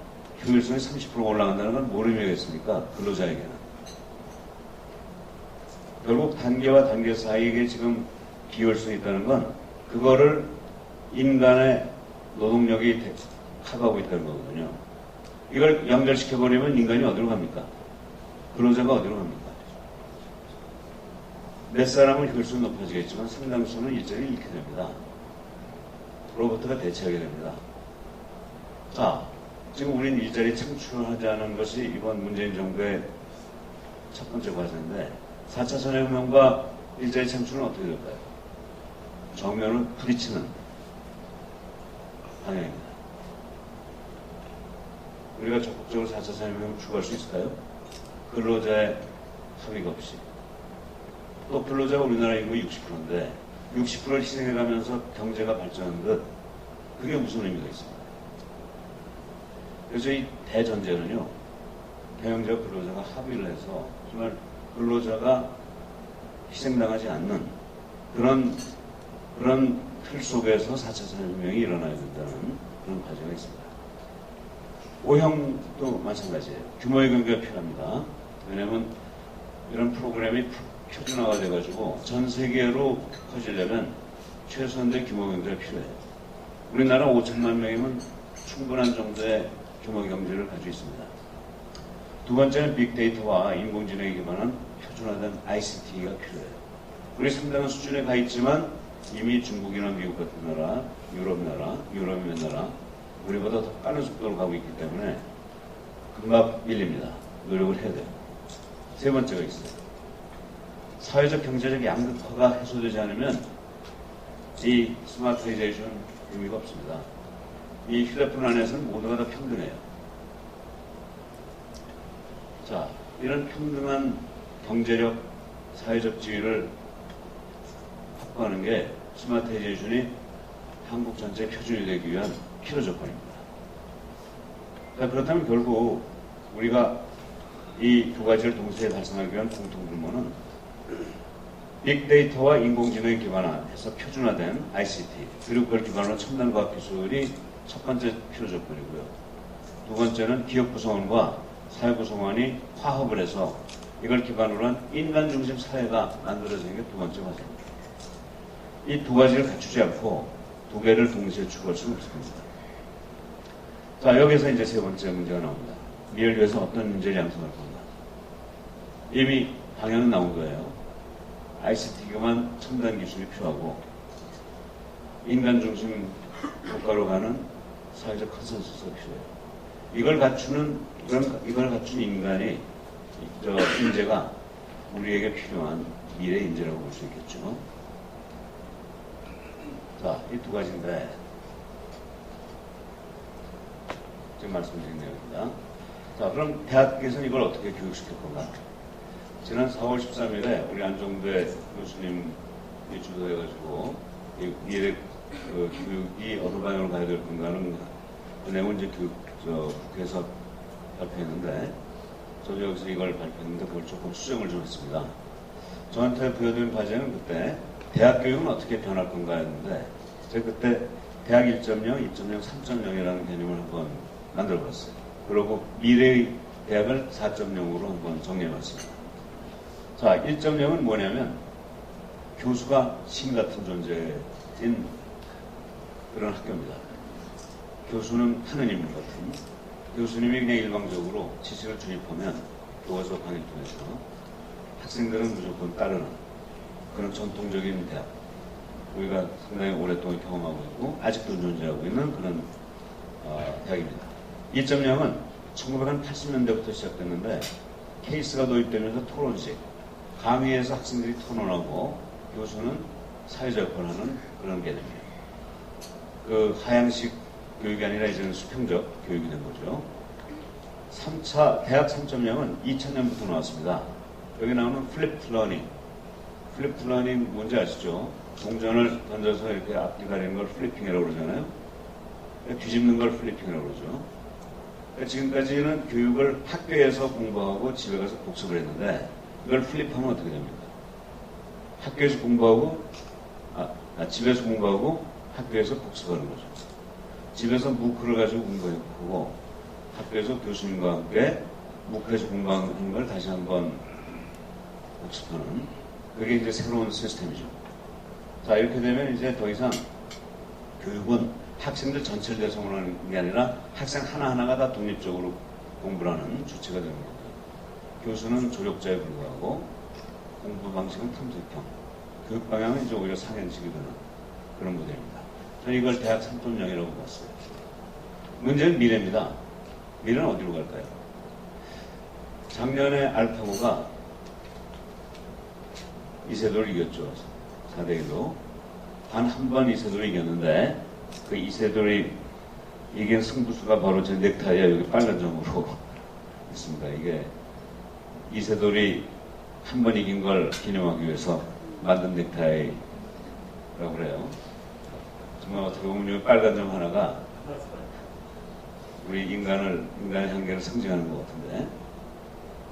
효율성이 30% 올라간다는 건 뭘 의미하겠습니까? 근로자에게는. 결국 단계와 단계 사이에 지금 비효율성이 있다는 건 그거를 인간의 노동력이 커버하고 있다는 거거든요. 이걸 연결시켜버리면 인간이 어디로 갑니까? 근로자가 어디로 갑니까? 몇 사람은 효율성이 높아지겠지만 상당수는 일자리를 잃게 됩니다. 로봇가 대체하게 됩니다. 자, 지금 우린 일자리 창출하자는 것이 이번 문재인 정부의 첫 번째 과제인데 4차 산업혁명과 일자리 창출은 어떻게 될까요? 정면을 부딪히는 방향입니다. 우리가 적극적으로 4차 산업혁명을 추구할 수 있을까요? 근로자의 합의가 없이. 또 근로자가 우리나라 인구 60%인데 60%를 희생해가면서 경제가 발전하는 것, 그게 무슨 의미가 있습니까? 그래서 이 대전제는요, 경영자와 근로자가 합의를 해서 정말 근로자가 희생당하지 않는 그런 틀 속에서 4차 산업혁명이 일어나야 된다는 그런 과제가 있습니다. 5형도 마찬가지예요. 규모의 경제가 필요합니다. 왜냐하면 이런 프로그램이 표준화가 돼가지고 전 세계로 커지려면 최소한의 규모 경제가 필요해요. 우리나라 5천만 명이면 충분한 정도의 규모 경제를 가지고 있습니다. 두 번째는 빅데이터와 인공지능에 기반한 표준화된 ICT가 필요해요. 우리 상당한 수준에 가 있지만 이미 중국이나 미국 같은 나라, 유럽 몇 나라, 우리보다 더 빠른 속도로 가고 있기 때문에 금방 밀립니다. 노력을 해야 돼요. 세 번째가 있어요. 사회적 경제적 양극화가 해소되지 않으면 이 스마트라이제이션 의미가 없습니다. 이 휴대폰 안에서는 모두가 다 평등해요. 자, 이런 평등한 경제적, 사회적 지위를 확보하는 게 스마트라이제이션이 한국 전체의 표준이 되기 위한 필요 조건입니다. 자, 그렇다면 결국 우리가 이 두 가지를 동시에 달성하기 위한 공통분모는 빅데이터와 인공지능에 기반화해서 표준화된 ICT, 그리고 그걸 기반으로 한 첨단과학기술이 첫 번째 필요 조건이고요. 두 번째는 기업 구성원과 사회 구성원이 화합을 해서 이걸 기반으로 한 인간 중심 사회가 만들어지는 게 두 번째 과제입니다. 이 두 가지를 갖추지 않고 두 개를 동시에 추구할 수는 없습니다. 자, 여기서 이제 세 번째 문제가 나옵니다. 미래를 위해서 어떤 문제를 양성할 건가? 이미 방향은 나온 거예요. ICT기만 첨단 기술이 필요하고 인간 중심 국가로 가는 사회적 컨센서스가 필요해요. 이걸 갖춘 인간이, 인재가 우리에게 필요한 미래 인재라고 볼 수 있겠죠. 자, 이 두 가지인데 지금 말씀드린 내용입니다. 자, 그럼 대학에서는 이걸 어떻게 교육시킬 건가? 지난 4월 13일에 우리 안종대 교수님이 주도해가지고 이 미래 교육이 어느 방향으로 가야 될 건가는 그 내용은 이제 국회에서 발표했는데 저도 여기서 이걸 발표했는데 그걸 조금 수정을 좀 했습니다. 저한테 부여된 과제는 그때 대학 교육은 어떻게 변할 건가 했는데 제가 그때 대학 1.0, 2.0, 3.0이라는 개념을 한번 만들어봤어요. 그리고 미래의 대학을 4.0으로 한번 정리해봤습니다. 자, 1.0은 뭐냐면 교수가 신 같은 존재인 그런 학교입니다. 교수는 하느님 같은, 교수님이 그냥 일방적으로 지식을 주입하면 교과서 강의를 통해서 학생들은 무조건 따르는 그런 전통적인 대학, 우리가 상당히 오랫동안 경험하고 있고 아직도 존재하고 있는 그런 대학입니다. 2.0은 1980년대부터 시작됐는데 케이스가 도입되면서 토론식, 강의에서 학생들이 토론하고 교수는 사회적 역할을 하는 그런 개념이에요. 그 하향식 교육이 아니라 이제는 수평적 교육이 된 거죠. 3차 대학 3.0은 2000년부터 나왔습니다. 여기 나오는 플립 러닝. 플립 러닝 뭔지 아시죠? 동전을 던져서 이렇게 앞뒤 가리는 걸 플리핑이라고 그러잖아요. 뒤집는 걸 플리핑이라고 그러죠. 지금까지는 교육을 학교에서 공부하고 집에 가서 복습을 했는데 이걸 플립하면 어떻게 됩니까? 학교에서 공부하고 집에서 공부하고 학교에서 복습하는 거죠. 집에서 무크를 가지고 공부하고 학교에서 교수님과 함께 무크에서 공부하는 걸 다시 한번 복습하는, 그게 이제 새로운 시스템이죠. 자, 이렇게 되면 이제 더 이상 교육은 학생들 전체를 대상으로 하는 게 아니라 학생 하나하나가 다 독립적으로 공부를 하는 주체가 되는 거죠. 교수는 조력자에 불과하고 공부 방식은 탐색형, 교육 방향은 이제 오히려 상향식이 되는 그런 모델입니다. 저는 이걸 대학 3.0이라고 봤어요. 문제는 미래입니다. 미래는 어디로 갈까요? 작년에 알파고가 이세돌을 이겼죠. 4대1로. 단 한 번 이세돌을 이겼는데 그 이세돌이 이긴 승부수가 바로 제 넥타이에 여기 빨간 점으로 있습니다. 이게 이세돌이 한 번 이긴 걸 기념하기 위해서 만든 넥타이라고 그래요. 정말 어떻게 보면 여기 빨간 점 하나가 우리 인간의 한계를 상징하는 것 같은데.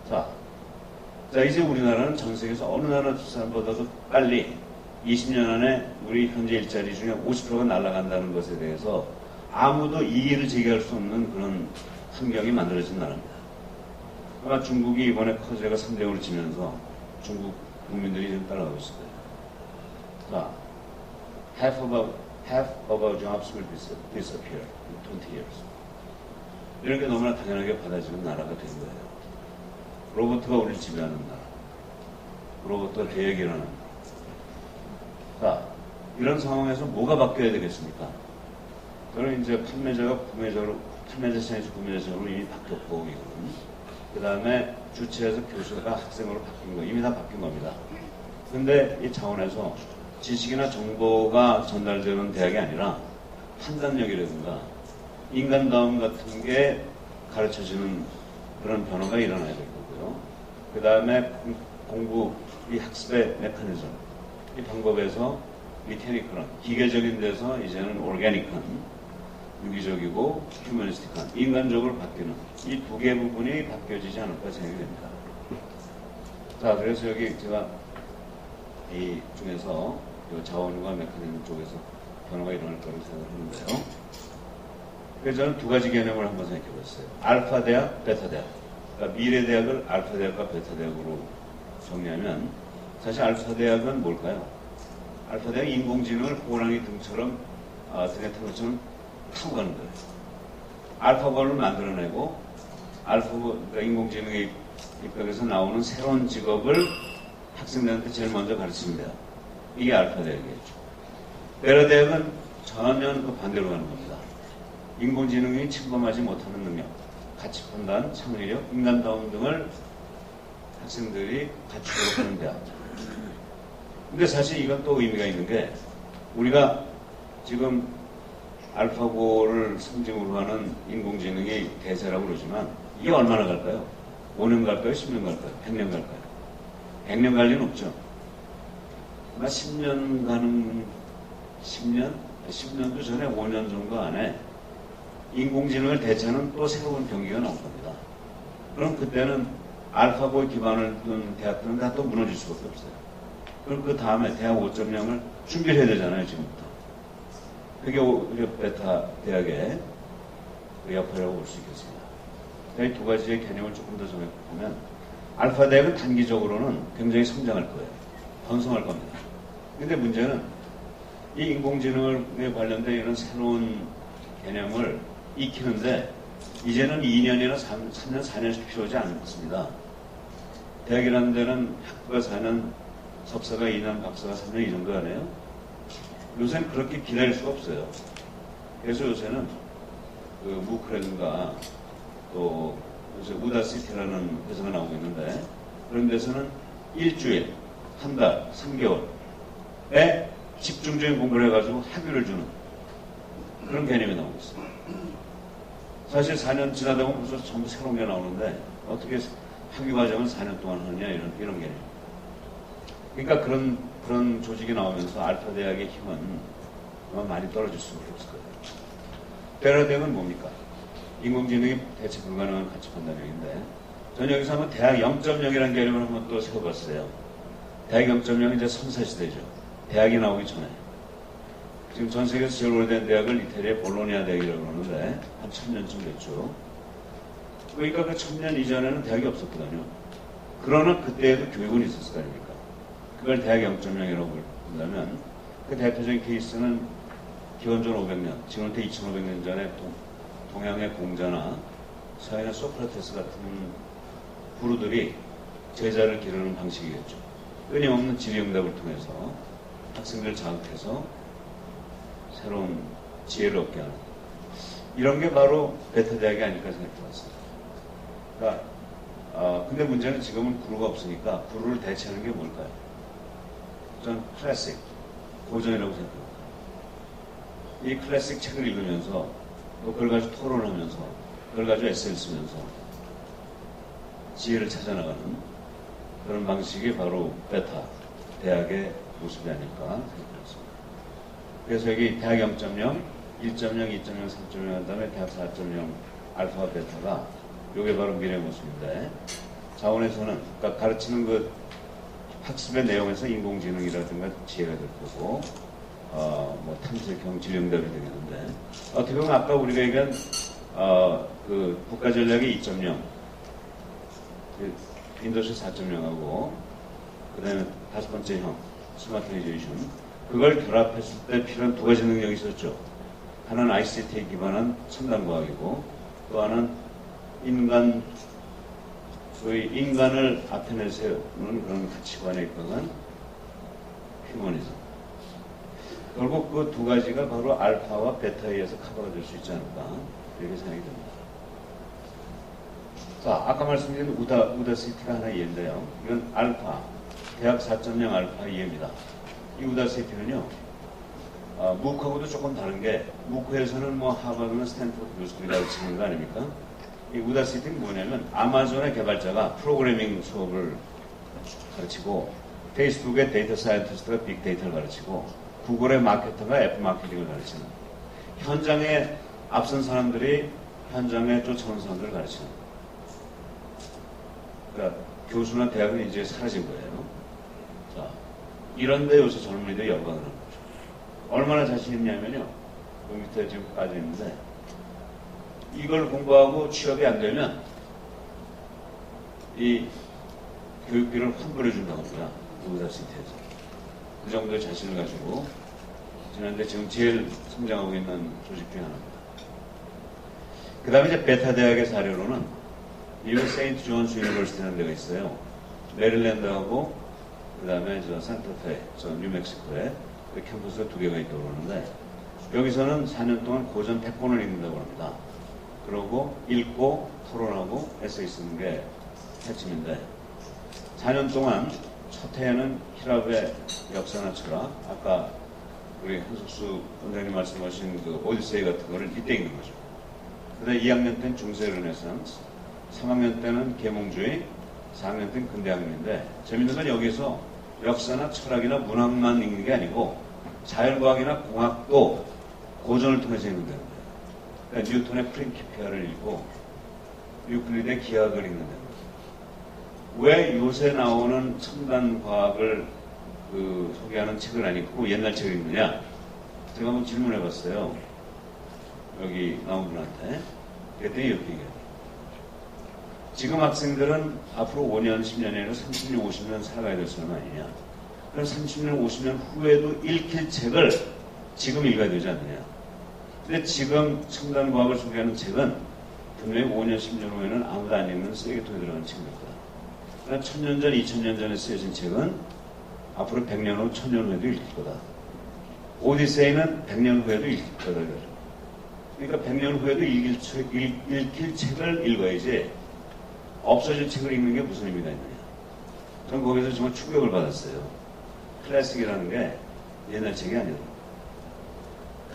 자, 이제 우리나라는 전 세계에서 어느 나라 사람보다도 빨리 20년 안에 우리 현재 일자리 중에 50%가 날아간다는 것에 대해서 아무도 이의를 제기할 수 없는 그런 환경이 만들어진 나라입니다. 아마 중국이 이번에 커제가 3대5를 지면서 중국 국민들이 지금 따라가고 있습니다. 자, half of our jobs will disappear in 20 years. 이런 게 너무나 당연하게 받아지는 나라가 된 거예요. 로봇가 우리를 지배하는 나라. 로봇과 대역이라는 나라. 자, 이런 상황에서 뭐가 바뀌어야 되겠습니까? 저는 이제 판매자 차에서 구매자로 이미 바뀌었고, 이거는. 그 다음에 주체에서 교수가 학생으로 바뀐 거, 이미 다 바뀐 겁니다. 근데 이 차원에서 지식이나 정보가 전달되는 대학이 아니라 판단력이라든가 인간다움 같은 게 가르쳐지는 그런 변화가 일어나야 될 거고요. 그 다음에 공부, 이 학습의 메커니즘, 이 방법에서 미케니컬한, 기계적인 데서 이제는 오르가닉한, 유기적이고 휴머니스틱한, 인간적으로 바뀌는 이 두 개 부분이 바뀌어지지 않을까 생각이 됩니다. 자, 그래서 여기 제가 이 중에서 이 자원과 메커니즘 쪽에서 변화가 일어날 거라고 생각을 하는데요. 그래서 저는 두 가지 개념을 한번 생각해 봤어요. 알파 대학, 베타 대학. 그러니까 미래 대학을 알파 대학과 베타 대학으로 정리하면 사실 알파 대학은 뭘까요? 알파 대학은 인공지능을 호랑이 등처럼 등에 탄 것처럼 타고 가는 거예요. 알파고를 만들어내고 그러니까 인공지능의 입각에서 나오는 새로운 직업을 학생들한테 제일 먼저 가르칩니다. 이게 알파 대학이겠죠. 베타 대학은 전혀 그 반대로 가는 겁니다. 인공지능이 침범하지 못하는 능력, 가치 판단, 창의력, 인간다움 등을 학생들이 갖추도록 하는 대학. 근데 사실 이건 또 의미가 있는 게 우리가 지금 알파고를 상징으로 하는 인공지능이 대세라고 그러지만 이게 얼마나 갈까요? 5년 갈까요? 10년 갈까요? 100년 갈까요? 100년 갈 리는 없죠. 아마 10년 가는 10년도 전에 5년 정도 안에 인공지능을 대체하는 또 새로운 경기가 나올 겁니다. 그럼 그때는 알파고에 기반을 둔 대학들은 다 또 무너질 수밖에 없어요. 그럼 그 다음에 대학 5.0을 준비를 해야 되잖아요, 지금부터. 그게 오히려 베타 대학의 그 역할이라고 볼 수 있겠습니다. 이 두 가지의 개념을 조금 더 정해보면 알파 대학은 단기적으로는 굉장히 성장할 거예요. 번성할 겁니다. 근데 문제는 이 인공지능에 관련된 이런 새로운 개념을 익히는데 이제는 2년이나 3년, 4년씩 필요하지 않습니다. 대학이라는 데는 학부가 4년, 석사가 2년, 박사가 3년 이 정도 아니에요? 요새는 그렇게 기다릴 수가 없어요. 그래서 요새는 그 무크라든가 또 요새 우다시티라는 회사가 나오고 있는데 그런 데서는 일주일, 한 달, 3개월에 집중적인 공부를 해가지고 학위를 주는 그런 개념이 나오고 있어요. 사실 4년 지나다 보면 벌써 전부 새로운 게 나오는데 어떻게 학위 과정을 4년 동안 하느냐 이런 개념. 그러니까 그런 조직이 나오면서 알파 대학의 힘은 아마 많이 떨어질 수밖에 없을 거예요. 베타 대학은 뭡니까? 인공지능이 대체 불가능한 가치 판단력인데 저는 여기서 한번 대학 0.0이라는 개념을 한번 또 세워봤어요. 대학 0.0은 이제 선사시대죠. 대학이 나오기 전에. 지금 전 세계에서 제일 오래된 대학을 이태리의 볼로니아 대학이라고 그러는데 한 1000년쯤 됐죠. 그러니까 그 1000년 이전에는 대학이 없었거든요. 그러나 그때에도 교육은 있었을 거 아닙니까? 그걸 대학 0.0이라고 본다면 그 대표적인 케이스는 기원전 500년, 지금부터 2500년 전에 동양의 공자나 서양의 소크라테스 같은 부르들이 제자를 기르는 방식이겠죠. 끊임없는 질의응답을 통해서 학생들을 자극해서 새로운 지혜를 얻게 하는 이런 게 바로 베타 대학이 아닐까 생각해봤습니다. 그러니까 근데 문제는 지금은 구루가 없으니까 구루를 대체하는 게 뭘까요? 전 클래식, 고전이라고 생각합니다. 이 클래식 책을 읽으면서 또 그걸 가지고 토론하면서 그걸 가지고 에세이를 쓰면서 지혜를 찾아나가는 그런 방식이 바로 베타 대학의 모습이 아닐까 생각했습니다. 그래서 여기 대학 0.0, 1.0, 2.0, 3.0 한 다음에 대학 4.0 알파와 베타가 이게 바로 미래의 모습인데 자원에서는 그러니까 가르치는 그 학습의 내용에서 인공지능이라든가 지혜가 될 거고 뭐 탐색, 경질, 응답이 되겠는데 어떻게 보면 아까 우리가 얘기한 그 국가전략의 2.0 인더스트리 4.0하고 그 다음에 5번째 형 스마트라이제이션 그걸 결합했을 때 필요한 두 가지 능력이 있었죠. 하나는 ICT에 기반한 첨단과학이고 또 하나는 인간을 앞에 내세우는 그런 가치관에 입각한 휴머니즘. 결국 그 두 가지가 바로 알파와 베타에 의해서 커버가 될 수 있지 않을까 이렇게 생각이 듭니다. 자, 아까 말씀드린 우다시티가 하나 이해인데요. 이건 알파, 대학 4.0 알파 이해입니다. 이 우다시티는요, 무크하고도 조금 다른 게, 무크에서는 뭐 하버드나 스탠포드 교수들이 가르치는 거 아닙니까? 이 우다시티는 뭐냐면, 아마존의 개발자가 프로그래밍 수업을 가르치고, 페이스북의 데이터 사이언티스트가 빅데이터를 가르치고, 구글의 마케터가 앱 마케팅을 가르치는, 현장에 앞선 사람들이 현장에 쫓아오는 사람들을 가르치는. 그러니까 교수나 대학은 이제 사라진 거예요. 자, 이런데 요새 젊은이들이 열광을 하는 거죠. 얼마나 자신 있냐면요. 그 밑에 지금 빠져 있는데, 이걸 공부하고 취업이 안 되면 이 교육비를 환불해 준다고 합니다. 우다시티에서. 그 정도의 자신을 가지고 지난데 지금 제일 성장하고 있는 조직 중에 하나입니다. 그 다음에 이제 베타 대학의 사례로는 미국 세인트 존스 유니버시티라는 데가 있어요. 메릴랜드하고 그 다음에 저 산타페, 저 뉴멕시코에 그 캠퍼스가 두 개가 있다고 그러는데 여기서는 4년 동안 고전 100권을 읽는다고 합니다. 그러고 읽고 토론하고 에세이 쓰는 게 핵심인데 4년 동안 첫 해에는 히랍의 역사나 철학, 아까 우리 한석수 원장님 말씀하신 그 오디세이 같은 거를 이때 읽는 거죠. 그 다음에 2학년 때는 중세 르네상스, 3학년 때는 계몽주의, 4학년 때는 근대학문인데 재밌는 건 여기서 역사나 철학이나 문학만 읽는 게 아니고 자연과학이나 공학도 고전을 통해서 읽는다는 거예요. 그러니까 뉴턴의 프린키피아를 읽고 유클리드의 기하학을 읽는다는 거예요. 왜 요새 나오는 첨단 과학을 소개하는 책을 안 읽고 옛날 책을 읽느냐? 제가 한번 질문해 봤어요. 여기 나온 분한테. 그랬더니 이렇게 얘기해요. 지금 학생들은 앞으로 5년, 10년이 아니라 30년, 50년 살아가야 될 사람 아니냐? 그럼 30년, 50년 후에도 읽힐 책을 지금 읽어야 되지 않느냐? 근데 지금 첨단 과학을 소개하는 책은 분명히 5년, 10년 후에는 아무도 안 읽는 쓰레기통에 들어가는 책일 거다. 그러나 1000년 전, 2000년 전에 쓰여진 책은 앞으로 100년 후, 1000년 후에도 읽힐 거다. 오디세이는 100년 후에도 읽힐 거다. 그러니까 100년 후에도 읽힐 책을 읽어야지 없어질 책을 읽는 게 무슨 의미가 있느냐. 저는 거기서 정말 충격을 받았어요. 클래식이라는 게 옛날 책이 아니더라고요.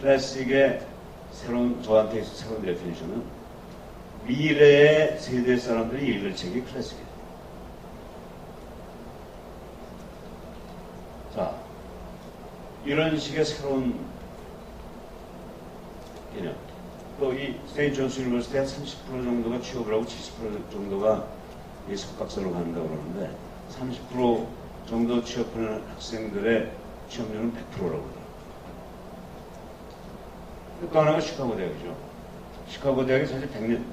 클래식의 저한테 새로운 데피니션은 미래의 세대 사람들이 읽을 책이 클래식이에요. 자, 이런 식의 새로운 개념. 또 이 세인트 존스 유니버시티에 한 30% 정도가 취업을 하고 70% 정도가 이 석박사로 간다고 그러는데 30% 정도 취업하는 학생들의 취업률은 100%라고 그래요. 또 하나가 시카고 대학이죠. 시카고 대학이 사실 100년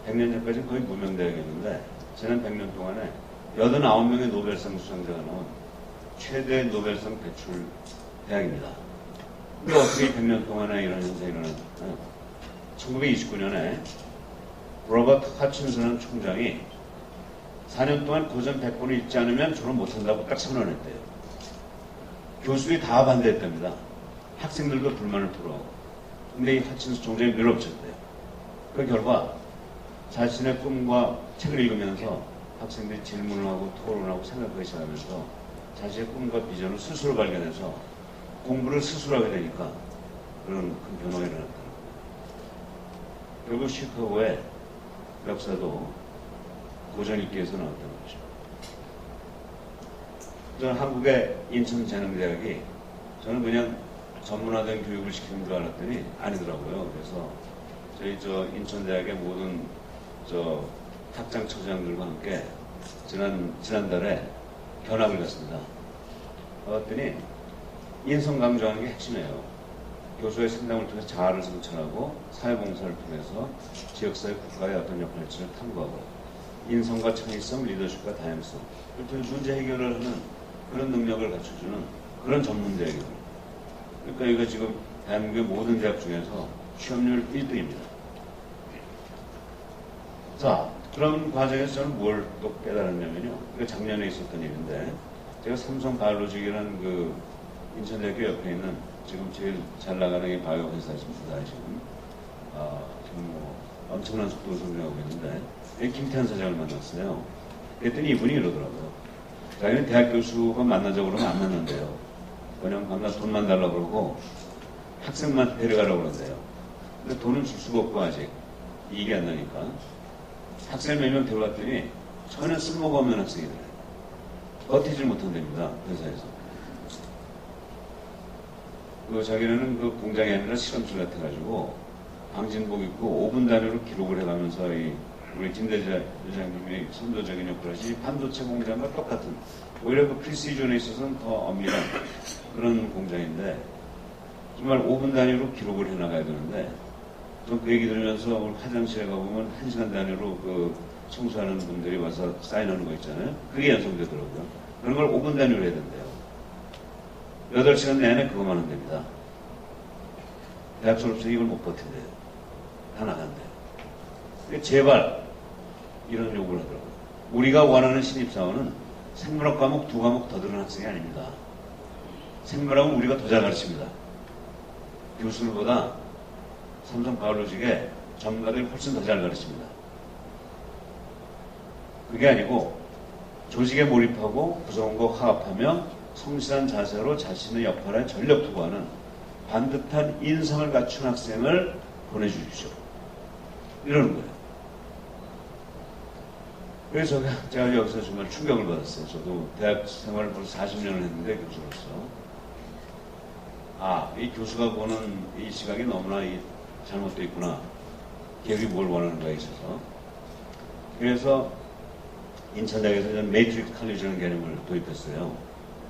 전까지는 거의 무명대학이었는데 지난 100년 동안에 89명의 노벨상 수상자가 나온 최대 노벨상 배출 대학입니다. 근데 어떻게 100년 동안에 이런 현상이 일어났나요? 1929년에 로버트 하친슨은 총장이 4년 동안 고전 100권을 읽지 않으면 졸업 못한다고 딱 선언했대요. 교수들이 다 반대했답니다. 학생들도 불만을 토로하고. 근데 이 하친슨 총장이 밀어붙였대요. 그 결과 자신의 꿈과 책을 읽으면서 학생들이 질문을 하고 토론하고 생각하기 시작하면서 자신의 꿈과 비전을 스스로 발견해서 공부를 스스로 하게 되니까 그런 큰 변화가 일어났다는 거예요. 결국 시카고의 역사도 고전 읽기에서 나왔다는 거죠. 저는 한국의 인천재능대학이 저는 그냥 전문화된 교육을 시키는 줄 알았더니 아니더라고요. 그래서 저희 인천대학의 모든 학장처장들과 함께 지난달에 견학을 갔습니다. 봤더니 인성 강조하는 게 핵심이에요. 교수의 상담을 통해서 자아를 성찰하고 사회봉사를 통해서 지역사회 국가의 어떤 역할을 탐구하고 인성과 창의성, 리더십과 다양성 이렇게 문제 해결을 하는 그런 능력을 갖춰주는 그런 전문대학이거든요. 그러니까 이거 지금 대한민국의 모든 대학 중에서 취업률 1등입니다. 자, 그런 과정에서 저는 뭘 또 깨달았냐면요. 이거 작년에 있었던 일인데 제가 삼성 바이오로직이라는 그 인천대학교 옆에 있는 지금 제일 잘 나가는 게 바이오 회사입니다. 지금 지금 뭐 엄청난 속도로 성장하고 있는데 김태환 사장을 만났어요. 그랬더니 이분이 이러더라고요. 자기는 대학 교수가 만나자고 그러면 안 만난대요. 그냥 만나 돈만 달라고 그러고 학생만 데려가라고 그러는데요. 근데 돈은 줄 수가 없고 아직 이익이 안 나니까 학생 몇 명 데려갔더니 전혀 쓸모가 없는 학생이더래요. 버티질 못한답니다. 회사에서. 자기네는 그 공장이 아니라 실험실 같아가지고 방진복 입고 5분 단위로 기록을 해가면서 우리 김대자 회장님이 선도적인 역할을 하시 반도체 공장과 똑같은 오히려 그 프리시즌에 있어서는 더 엄밀한 그런 공장인데 정말 5분 단위로 기록을 해나가야 되는데 전 그 얘기 들으면서 오늘 화장실에 가보면 1시간 단위로 그 청소하는 분들이 와서 사인하는 거 있잖아요. 그게 연속되더라고요. 그런 걸 5분 단위로 해야 된대요. 8시간 내내 그것만 하면 됩니다. 대학 졸업생이 이걸 못 버틴대요. 다 나간대요. 제발 이런 요구를 하더라고요. 우리가 원하는 신입사원은 생물학 과목 2과목 더 들은 학생이 아닙니다. 생물학은 우리가 더 잘 가르칩니다. 교수들보다 삼성 바이오로직의 전문가들이 훨씬 더 잘 가르칩니다. 그게 아니고 조직에 몰입하고 구성과 화합하며 성실한 자세로 자신의 역할에 전력 투구하는 반듯한 인성을 갖춘 학생을 보내주십시오. 이러는 거예요. 그래서 제가 여기서 정말 충격을 받았어요. 저도 대학 생활을 벌써 40년을 했는데 교수로서 이 교수가 보는 이 시각이 너무나 잘못되어 있구나. 기업이 뭘 원하는가에 있어서. 그래서 인천대학에서 저는 매트릭스 칼리지라는 개념을 도입했어요.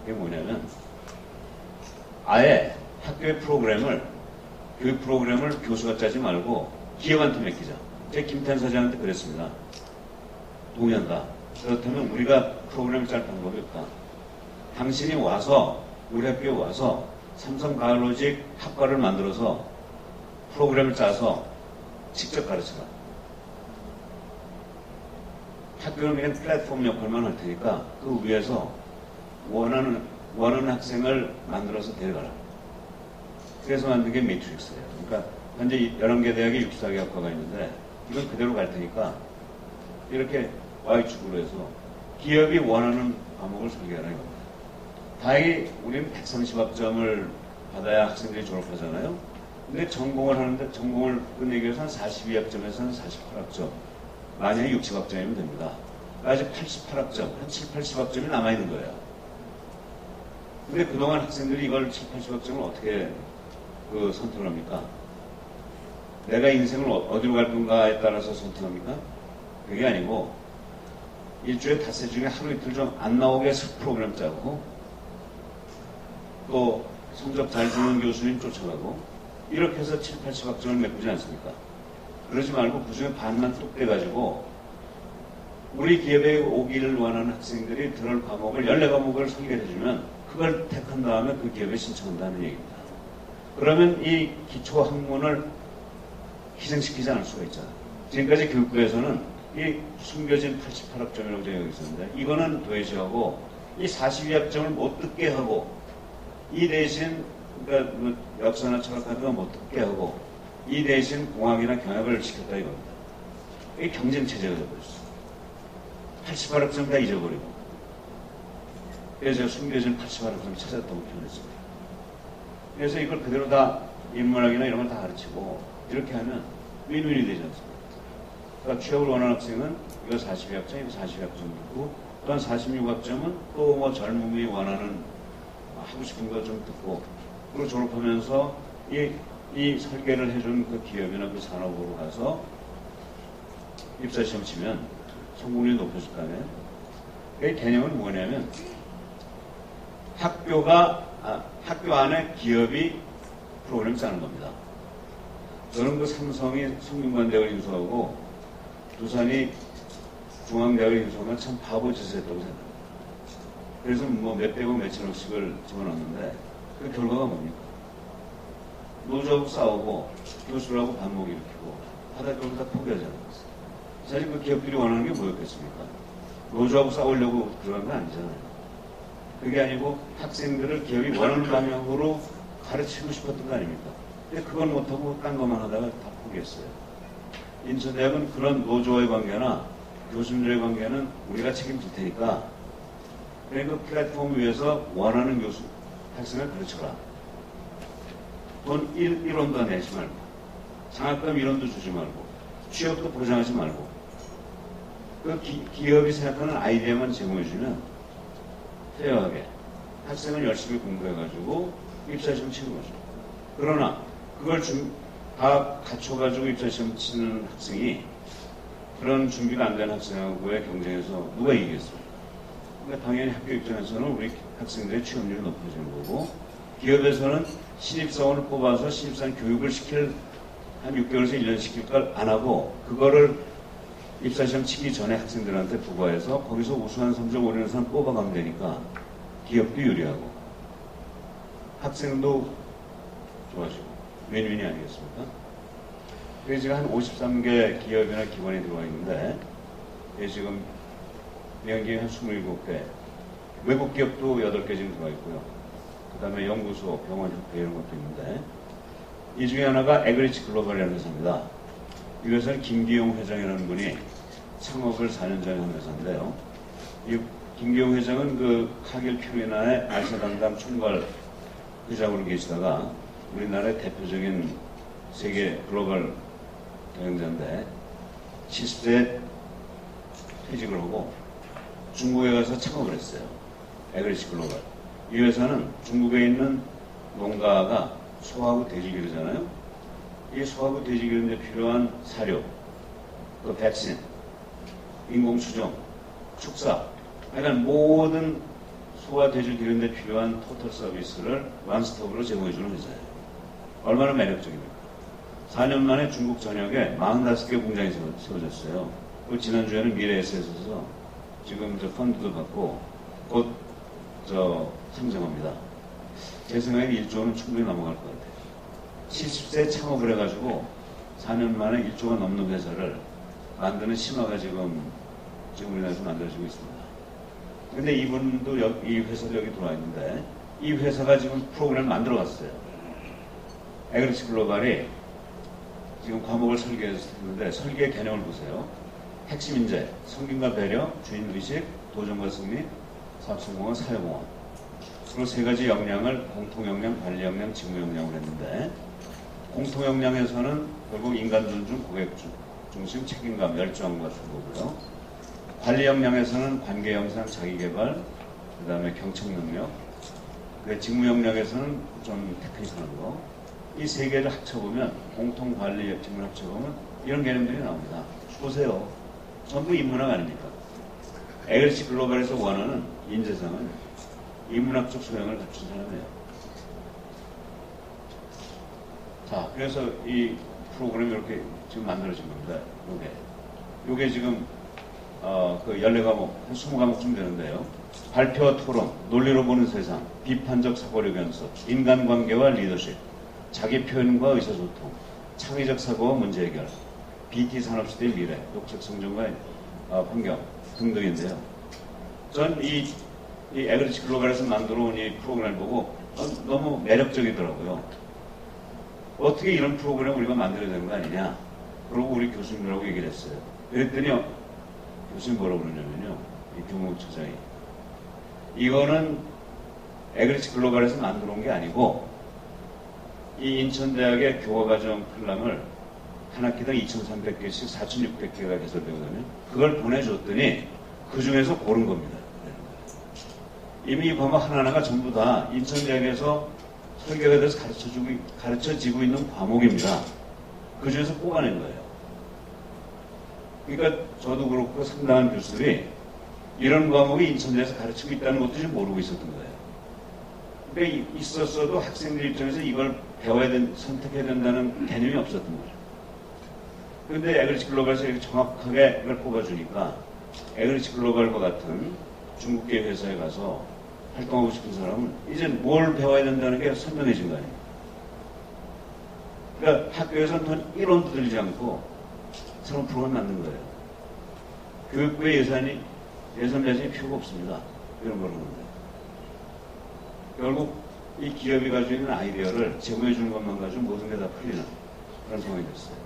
그게 뭐냐면 아예 학교의 교육 프로그램을 교수가 짜지 말고 기업한테 맡기자. 제가 김태환 사장한테 그랬습니다. 동의한다. 그렇다면 우리가 프로그램을 짤 방법이 없다. 당신이 와서 우리 학교에 와서 삼성 바이오로직 학과를 만들어서 프로그램을 짜서 직접 가르쳐라. 학교는 그냥 플랫폼 역할만 할 테니까 그 위에서 원하는 학생을 만들어서 데려가라. 그래서 만든 게 매트릭스예요. 그러니까 현재 11개 대학에 64개 학과가 있는데 이건 그대로 갈 테니까 이렇게 Y축으로 해서 기업이 원하는 과목을 설계하라 이겁니다. 다행히 우리는 130학점을 받아야 학생들이 졸업하잖아요. 근데 전공을 하는데 전공을 끝내기 위해서 한 42학점에서 한 48학점 만약에 60학점이면 됩니다. 아직 88학점, 한 7, 80학점이 남아있는 거예요. 근데 그동안 학생들이 이걸 7, 80학점을 어떻게 선택을 합니까? 내가 인생을 어디로 갈 건가에 따라서 선택합니까? 그게 아니고 일주일에 닷새 중에 하루 이틀 좀 안 나오게 해서 프로그램 짜고 또 성적 잘 주는 교수님 쫓아가고 이렇게 해서 7, 80학점을 메꾸지 않습니까? 그러지 말고 그 중에 반만 뚝 떼가지고 우리 기업에 오기를 원하는 학생들이 들을 과목을 14과목을 설계해주면 그걸 택한 다음에 그 기업에 신청한다는 얘기입니다. 그러면 이 기초 학문을 희생시키지 않을 수가 있잖아요. 지금까지 교육부에서는 이 숨겨진 88학점이라고 제가 여기 있었는데 이거는 도외시하고 이 42학점을 못 듣게 하고 이 대신 그러니까 역사나 철학 같은 거 못 듣게 하고 이 대신 공학이나 경영을 시켰다 이겁니다. 이게 경쟁체제가 되어버렸어요. 88학점 다 잊어버리고 그래서 제가 숨겨진 88학점을 찾았다고 표현했습니다. 그래서 이걸 그대로 다 인문학이나 이런 걸 다 가르치고 이렇게 하면 윈윈이 되지 않습니까? 그러니까 취업을 원하는 학생은 이거 42학점, 이거 42학점 듣고 또한 46학점은 또 뭐 젊음이 원하는 하고 싶은 거 좀 듣고 그리고 졸업하면서 이 설계를 해준 그 기업이나 그 산업으로 가서 입사시험 치면 성공률이 높아질 거 아니에요? 그 개념은 뭐냐면 학교 안에 기업이 프로그램 짜는 겁니다. 저는 그 삼성이 성균관대학을 인수하고 두산이 중앙대학을 인수하면 참 바보 짓을 했다고 생각합니다. 그래서 뭐 몇백억 몇천억씩을 집어넣었는데 그 결과가 뭡니까? 노조하고 싸우고 교수들하고 반목 일으키고 하다 결국 다 포기하지 않았어요. 사실 그 기업들이 원하는 게 뭐였겠습니까? 노조하고 싸우려고 들어간 건 아니잖아요. 그게 아니고 학생들을 기업이 원하는 방향으로 가르치고 싶었던 거 아닙니까? 근데 그걸 못하고 딴 것만 하다가 다 포기했어요. 인천대학은 그런 노조와의 관계나 교수님들의 관계는 우리가 책임질 테니까 그러니까 플랫폼 위에서 원하는 교수, 학생을 가르쳐라. 돈 1원도 내지 말고 장학금 1원도 주지 말고 취업도 보장하지 말고 그 기업이 생각하는 아이디어만 제공해주면 페어하게 학생은 열심히 공부해가지고 입사시험 치는 거죠. 그러나 그걸 다 갖춰가지고 입사시험 치는 학생이 그런 준비가 안 된 학생하고의 경쟁에서 누가 이기겠습니까? 그러니까 당연히 학교 입장에서는 우리 학생들의 취업률이 높아지는 거고 기업에서는 신입사원을 뽑아서 신입사원 교육을 한 6개월에서 1년 시킬 걸 안 하고 그거를 입사시험 치기 전에 학생들한테 부과해서 거기서 우수한 성적 오르는 사람 뽑아가면 되니까 기업도 유리하고 학생도 좋아지고 윈윈이 아니겠습니까? 그게 지금 한 53개 기업이나 기관이 들어와 있는데 지금 연기에 한 27개 외국 기업도 8개 지금 들어와 있고요. 그 다음에 연구소, 병원, 협회 이런 것도 있는데 이 중에 하나가 에그리치 글로벌이라는 회사입니다. 이 회사는 김기용 회장이라는 분이 창업을 4년 전에 한 회사인데요. 이 김기용 회장은 그 카길 퓨리나의 아시아 담당 총괄 회장으로 계시다가 우리나라의 대표적인 세계 글로벌 경영자인데 70세에 퇴직을 하고 중국에 가서 창업을 했어요. 에그리치 글로벌. 이 회사는 중국에 있는 농가가 소하고 돼지 기르잖아요. 이 소하고 돼지 기르는데 필요한 사료, 그 백신, 인공수정, 축사, 그러니까 모든 소와 돼지를 기르는데 필요한 토탈 서비스를 원스톱으로 제공해주는 회사예요. 얼마나 매력적입니까? 4년 만에 중국 전역에 45개 공장이 세워졌어요. 그 지난주에는 미래에셋에서 지금 저 펀드도 받고 곧 상장합니다. 제 생각에 1조는 충분히 넘어갈 것 같아요. 70세 창업을 해가지고 4년 만에 1조가 넘는 회사를 만드는 신화가 지금 우리나라에서 만들어지고 있습니다. 근데 이분도 이 회사도 여기 들어와 있는데 이 회사가 지금 프로그램을 만들어 갔어요. 에그리치 글로벌이 지금 과목을 설계했는데 설계 개념을 보세요. 핵심 인재, 성김과 배려, 주인의식, 도전과 승리, 사업 성공은 사회공헌. 그리고 세 가지 역량을 공통 역량, 관리 역량, 직무 역량을 했는데 공통 역량에서는 결국 인간 존중, 고객 중심, 책임감, 열정 같은 거고요. 관리 역량에서는 관계 형성, 자기 개발, 그 다음에 경청 능력, 직무 역량에서는 좀 테크니컬한 거. 이 세 개를 합쳐보면 공통 관리 직무를 합쳐보면 이런 개념들이 나옵니다. 보세요. 전부 인문학 아닙니까? 에그리치 글로벌에서 원하는 인재상은 인문학적 소양을 갖춘 사람이에요. 자, 그래서 이 프로그램이 이렇게 지금 만들어진 겁니다. 요게 지금 그 14과목, 한 20과목쯤 되는데요. 발표와 토론, 논리로 보는 세상, 비판적 사고력 연습, 인간관계와 리더십, 자기 표현과 의사소통, 창의적 사고와 문제 해결, BT 산업시대의 미래, 독책 성장과 환경 등등인데요. 전 이 에그리치 글로벌에서 만들어 온 이 프로그램을 보고 너무 매력적이더라고요. 어떻게 이런 프로그램을 우리가 만들어야 되는 거 아니냐. 그러고 우리 교수님들하고 얘기를 했어요. 그랬더니 교수님 뭐라고 그러냐면요. 이 교무 처장이. 이거는 에그리치 글로벌에서 만들어 온 게 아니고 이 인천대학의 교과과정 플랑을 한 학기당 2,300개씩 4,600개가 개설되거든요. 그걸 보내줬더니 그 중에서 고른 겁니다. 이미 이 과목 하나하나가 전부 다 인천대학에서 설계가 돼서 가르쳐지고 있는 과목입니다. 그 중에서 뽑아낸 거예요. 그러니까 저도 그렇고 상당한 교수들이 이런 과목이 인천대에서 가르치고 있다는 것도 좀 모르고 있었던 거예요. 그러니까 있었어도 학생들 입장에서 이걸 선택해야 된다는 개념이 없었던 거죠. 그런데 에그리치 글로벌에서 이렇게 정확하게 이걸 뽑아주니까 에그리치 글로벌과 같은 중국계 회사에 가서 활동하고 싶은 사람은 이제 뭘 배워야 된다는 게 선명해진 거 아니에요. 그러니까 학교에서는 돈 1원도 들지 않고 새로운 프로그램을 만든 거예요. 교육부의 예산 배정이 필요가 없습니다. 이런 걸 하는데. 결국 이 기업이 가지고 있는 아이디어를 제공해 주는 것만 가지고 모든 게 다 풀리는 그런 상황이 됐어요.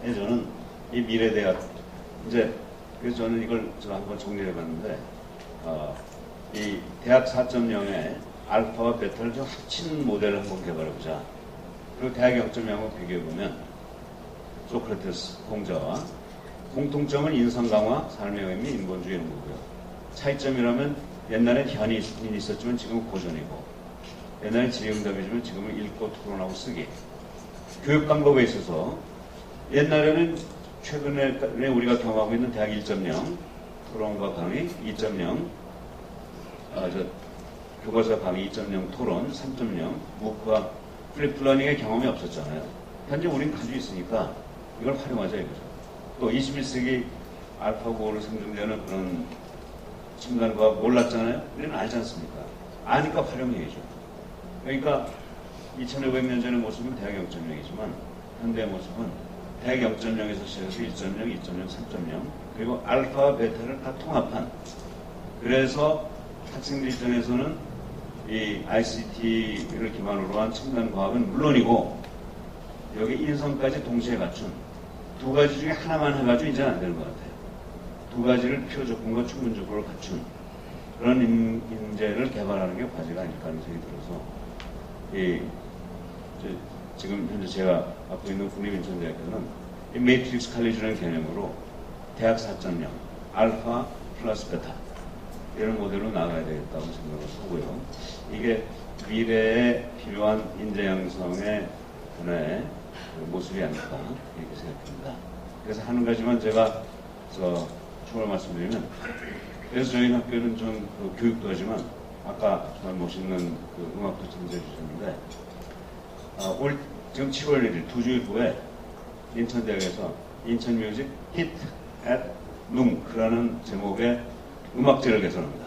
그래서 저는 이 미래대학, 이제, 그래서 저는 이걸 한번 정리해 봤는데, 이 대학 4.0의 알파와 베타를 좀 합친 모델을 한번 개발해 보자. 그리고 대학 0.0하고 비교해 보면, 소크라테스 공자와 공통점은 인성 강화, 삶의 의미, 인본주의 이런 거고요. 차이점이라면 옛날엔 현이 있었지만 지금은 고전이고, 옛날엔 질의응답이지만 지금은 읽고 토론하고 쓰기. 교육 방법에 있어서 옛날에는 최근에 우리가 경험하고 있는 대학 1.0, 토론과 강의 2.0, 교과서 강의 2.0, 토론 3.0, 무크와 플립플러닝의 경험이 없었잖아요. 현재 우리는 가지고 있으니까 이걸 활용하자 이거죠. 또 21세기 알파고를 생성되는 그런 첨단과학 몰랐잖아요. 우리는 알지 않습니까? 아니까 활용해야죠. 그러니까 2500년 전의 모습은 대학 0.0이지만 현대의 모습은 대학 0.0에서 시작해서 1.0, 2.0, 3.0 그리고 알파와 베타를 다 통합한, 그래서 학생들 입장에서는 이 ICT를 기반으로 한 첨단 과학은 물론이고 여기 인성까지 동시에 갖춘 두 가지 중에 하나만 해가지고 이제는 안 되는 것 같아요. 두 가지를 필요 조건과 충분적으로 갖춘 그런 인재를 개발하는 게 과제가 아닐까 하는 생각이 들어서 지금 현재 제가 맡고 있는 국립인천대학교는 이 매트릭스 칼리지라는 개념으로 대학 4.0 알파 플러스 베타 이런 모델로 나가야 되겠다고 생각을 하고요. 이게 미래에 필요한 인재 양성의 하나의 모습이 아닐까 이렇게 생각합니다. 그래서 한 가지만 제가 추가로 말씀드리면, 그래서 저희 학교는 좀 교육도 하지만 아까 정말 멋있는 음악도 전수해 주셨는데 지금 7월 1일 2주일 후에 인천대학에서 인천뮤직 히트 앳 뭉크라는 제목의 음악제를 개설합니다.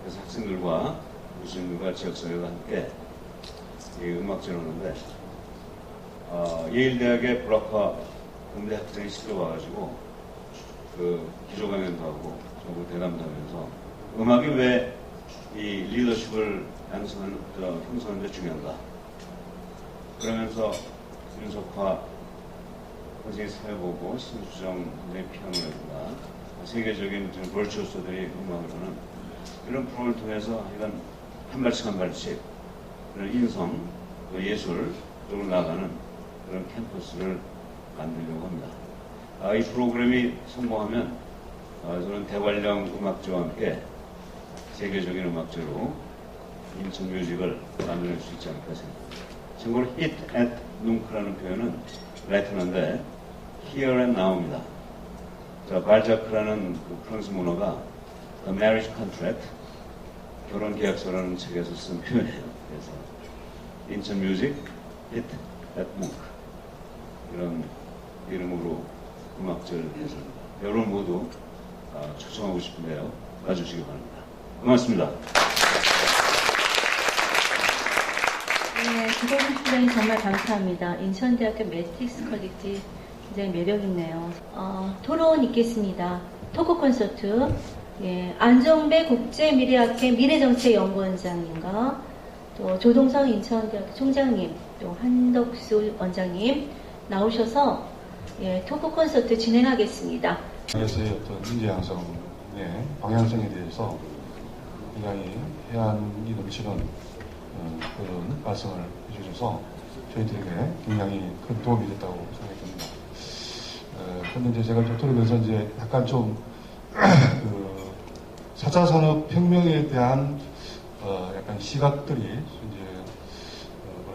그래서 학생들과 교수님들과 지역사회와 함께 이 음악제를 하는데 예일대학의 브라카 음대 학생이 시켜와가지고 기조 강연도 하고 전부 대담도 하면서 음악이 왜 이 리더십을 형성하는 데 중요한가, 그러면서 윤석화 선생님 사회보고 신수정 선생님 피아노를 해준다, 세계적인 벌초소들이 음악을 하는 이런 프로를 통해서 하여간 한 발씩 한 발씩 그런 인성, 예술 쪽으로 나가는 그런 캠퍼스를 만들려고 합니다. 이 프로그램이 성공하면 저는 대관령 음악제와 함께 세계적인 음악제로 인천뮤직을 만들어낼 수 있지 않을까 생각합니다. 참고로 hit at nun크라는 표현은 라틴어인데 here and now입니다. 발자크라는 프랑스 문어가 The Marriage Contract, 결혼 계약서라는 책에서 쓴 표현이에요. 그래서 인천뮤직 hit at nunk 이런 이름으로 음악제를 해서 여러분 모두 초청하고 싶은데요. 와주시기 바랍니다. 고맙습니다. 네, 기동훈 팀장님 정말 감사합니다. 인천대학교 매트릭스 퀄리티 굉장히 매력있네요. 토론 있겠습니다. 토크 콘서트. 예, 안종배 국제미래학회 미래정책연구원장님과 또 조동성 인천대학교 총장님, 또 한덕수 원장님 나오셔서 토크 콘서트 진행하겠습니다. 에서의 어떤 인재 양성의 방향성에 대해서 굉장히 해안이 넘치는 그런 말씀을 해주셔서 저희들에게 굉장히 큰 도움이 됐다고 생각합니다. 그런데 이제 제가 좀 들으면서 이제 약간 좀 4차 산업혁명에 대한 약간 시각들이 이제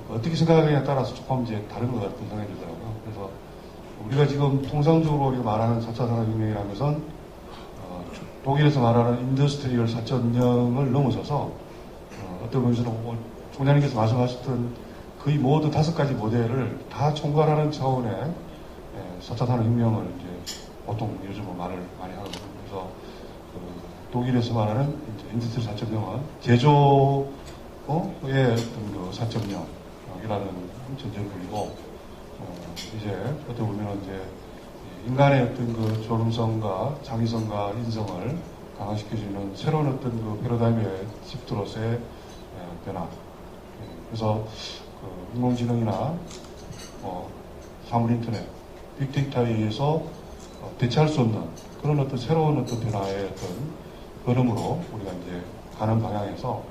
어떻게 생각하느냐에 따라서 조금 이제 다른 것 같은 생각이 들더라고요. 그래서 우리가 지금 통상적으로 우리가 말하는 4차 산업혁명이라는 것은 독일에서 말하는 인더스트리얼 4.0을 넘어서서 어떤 면에서는 총장님께서 말씀하셨던 거의 모든 5가지 모델을 다 총괄하는 차원의 4차 산업혁명을 이제 보통 요즘은 말을 많이 하거든요. 그래서 독일에서 말하는 인더스트리 4.0은 제조의 어떤 4.0이라는 전쟁들이고 이제 어떻게 보면 이제 인간의 어떤 존엄성과 창의성과 인성을 강화시켜주는 새로운 어떤 패러다임의 시프트로서의 변화. 그래서 그 인공지능이나 사물인터넷, 빅데이터에 의해서 대체할 수 없는 그런 어떤 새로운 어떤 변화의 어떤 걸음으로 우리가 이제 가는 방향에서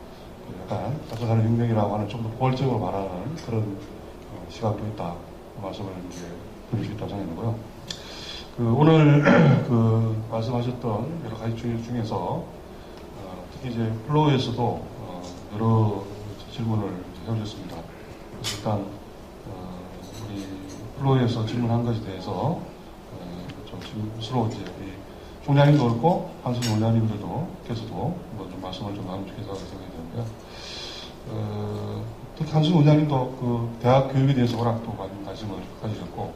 약간 4차 산업혁명이라고 하는 좀 더 포괄적으로 말하는 그런 시각도 있다. 그 말씀을 이제 드릴 수 있다고 생각하고요. 오늘 말씀하셨던 여러 가지 중에서 특히 이제 플로우에서도 여러 질문을 해주셨습니다. 그래서 일단 우리 플로우에서 질문한 것에 대해서 좀 서로 이제 우리 총장님도 그렇고 한승 원장님들께서도 좀 말씀을 좀 나누면 좋겠다고 생각이 드는데요. 특히 한승 원장님도 그 대학 교육에 대해서 워낙 또 많은 관심을 가지셨고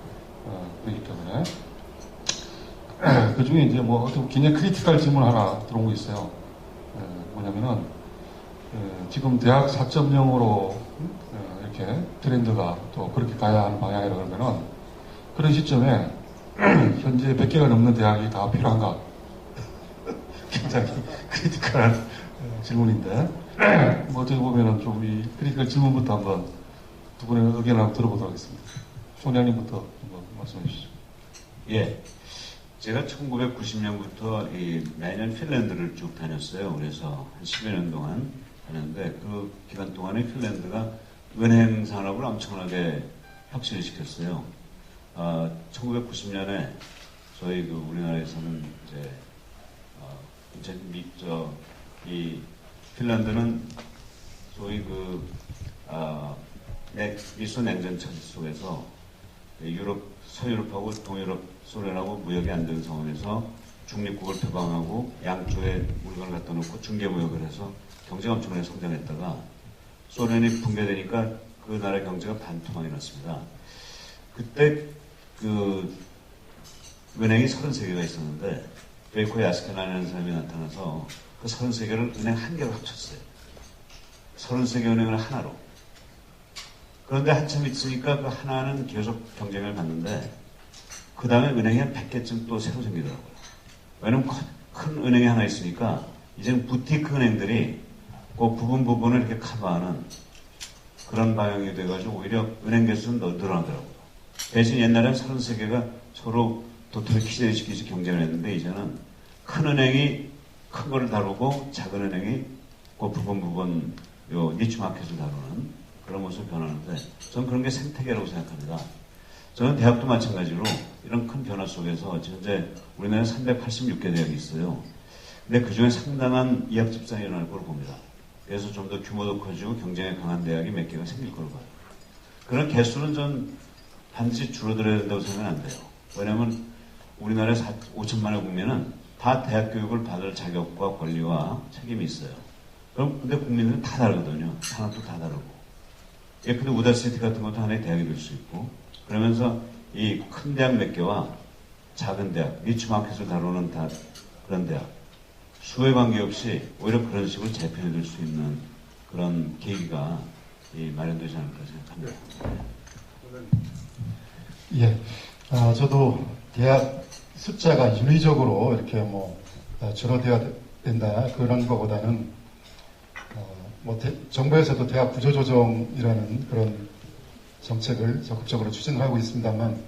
그렇기 때문에 그 중에 이제 뭐 어떤 굉장히 크리티컬 질문 하나 들어온 거 있어요. 뭐냐면은 지금 대학 4.0으로 이렇게 트렌드가 또 그렇게 가야 하는 방향이라 그러면은 그런 시점에 현재 100개가 넘는 대학이 다 필요한가? 굉장히 크리티컬한 질문인데 뭐 어떻게 보면은 좀 이 크리티컬 질문부터 한번 두 분의 의견을 한번 들어보도록 하겠습니다. 총장님부터 한번 말씀해 주시죠. 예. 제가 1990년부터 매년 핀란드를 쭉 다녔어요. 그래서 한 10여 년 동안 다녔는데 그 기간 동안에 핀란드가 은행 산업을 엄청나게 혁신을 시켰어요. 1990년에 저희 우리나라에서는 이제 이 핀란드는 소위 미소 냉전 체제 속에서 서유럽하고 동유럽, 소련하고 무역이 안 되는 상황에서 중립국을 표방하고 양쪽에 물건을 갖다 놓고 중개무역을 해서 경제가 엄청나게 성장했다가 소련이 붕괴되니까 그 나라 경제가 반토막이 났습니다. 그때 은행이 33개가 있었는데 베이코 야스케나라는 사람이 나타나서 그 33개를 은행 한 개로 합쳤어요. 33개 은행을 하나로. 그런데 한참 있으니까 그 하나는 계속 경쟁을 받는데 그 다음에 은행이 한 100개쯤 또 새로 생기더라고요. 왜냐면 큰 은행이 하나 있으니까 이제는 부티크 은행들이 그 부분을 이렇게 커버하는 그런 방향이 돼가지고 오히려 은행 개수는 늘어나더라고요. 대신 옛날엔 33개가 서로 도토리 키재시키지 경쟁을 했는데 이제는 큰 은행이 큰 거를 다루고 작은 은행이 그 부분 니치 마켓을 다루는 그런 모습이 변하는데 저는 그런 게 생태계라고 생각합니다. 저는 대학도 마찬가지로 이런 큰 변화 속에서 현재 우리나라에 386개 대학이 있어요. 근데 그 중에 상당한 이학 집산이 일어날 거로 봅니다. 그래서 좀 더 규모도 커지고 경쟁에 강한 대학이 몇 개가 생길 거로 봐요. 그런 개수는 전 반드시 줄어들어야 된다고 생각은 안 돼요. 왜냐하면 우리나라의 5천만의 국민은 다 대학 교육을 받을 자격과 권리와 책임이 있어요. 그럼 근데 국민들은 다 다르거든요. 산업도 다 다르고. 근데 우다시티 같은 것도 하나의 대학이 될 수 있고 그러면서 이 큰 대학 몇 개와 작은 대학, 니치마켓을 다루는 그런 대학 수에 관계없이 오히려 그런 식으로 재편해줄 수 있는 그런 계기가 마련되지 않을까 생각합니다. 예, 저도 대학 숫자가 인위적으로 이렇게 줄어들어야 된다 그런 것보다는 정부에서도 대학 구조조정이라는 그런 정책을 적극적으로 추진을 하고 있습니다만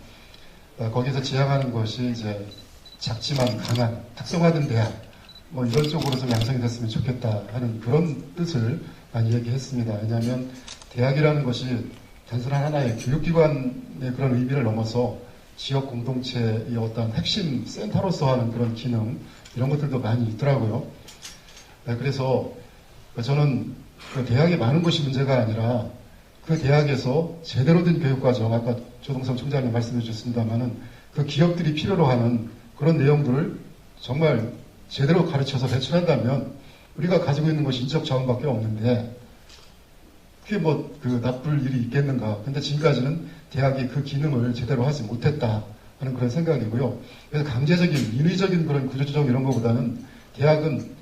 거기서 지향하는 것이 이제 작지만 강한 특성화된 대학 이런 쪽으로 좀 양성이 됐으면 좋겠다 하는 그런 뜻을 많이 얘기했습니다. 왜냐하면 대학이라는 것이 단순한 하나의 교육기관의 그런 의미를 넘어서 지역 공동체의 어떤 핵심 센터로서 하는 그런 기능 이런 것들도 많이 있더라고요. 그래서 저는 그 대학이 많은 것이 문제가 아니라 그 대학에서 제대로 된 교육과정, 아까 조동성 총장님 말씀해 주셨습니다만은 그 기업들이 필요로 하는 그런 내용들을 정말 제대로 가르쳐서 배출한다면 우리가 가지고 있는 것이 인적 자원밖에 없는데 그게 나쁠 일이 있겠는가. 근데 지금까지는 대학이 그 기능을 제대로 하지 못했다 하는 그런 생각이고요. 그래서 강제적인, 인위적인 그런 구조조정 이런 것보다는 대학은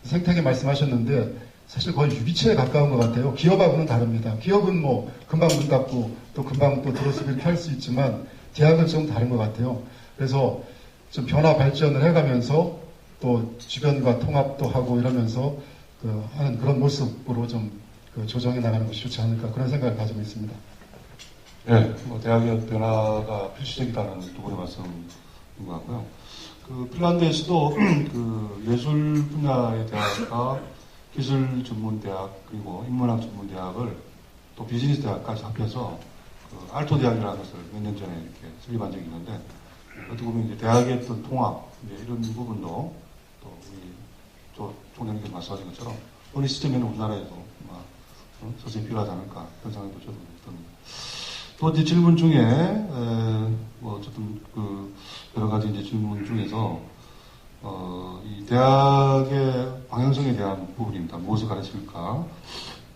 생태계 말씀하셨는데 사실 거의 유기체에 가까운 것 같아요. 기업하고는 다릅니다. 기업은 금방 문 닫고 또 금방 또 들어서고 이렇게 할 수 있지만 대학은 좀 다른 것 같아요. 그래서 좀 변화 발전을 해가면서 또 주변과 통합도 하고 이러면서 하는 그런 모습으로 좀 그 조정해 나가는 것이 좋지 않을까 그런 생각을 가지고 있습니다. 네, 뭐 대학의 변화가 필수적이다는 두 분의 말씀인 것 같고요. 그 핀란드에서도 그 예술 분야의 대학과 기술 전문 대학 그리고 인문학 전문 대학을 또 비즈니스 대학까지 합해서 그 알토 대학이라는 것을 몇 년 전에 이렇게 설립한 적이 있는데 어떻게 보면 이제 대학의 어떤 통합 이제 이런 부분도 또 우리 총장님께서 말씀하신 것처럼 어느 시점에는 우리나라에도 서서히 필요하지 않을까 그런 생각도 저도 듭니다. 또 이제 질문 중에 뭐 어쨌든 그 여러 가지 이제 질문 중에서 이 대학의 방향성에 대한 부분입니다. 무엇을 가르칠까?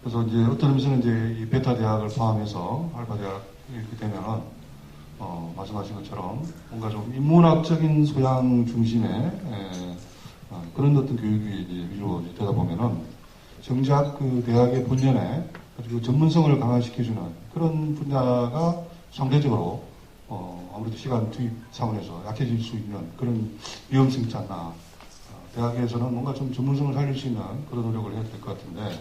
그래서 이제 어떤 의미에서는 이제 이 베타 대학을 포함해서 알파 대학 이렇게 되면은 말씀하신 것처럼 뭔가 좀 인문학적인 소양 중심의 그런 어떤 교육이 이제 위주로 되다 보면은 정작 그 대학의 본연에 그리고 전문성을 강화시켜주는 그런 분야가 상대적으로 아무래도 시간 투입 차원에서 약해질 수 있는 그런 위험성이 있지 않나. 대학에서는 뭔가 좀 전문성을 살릴 수 있는 그런 노력을 해야 될 것 같은데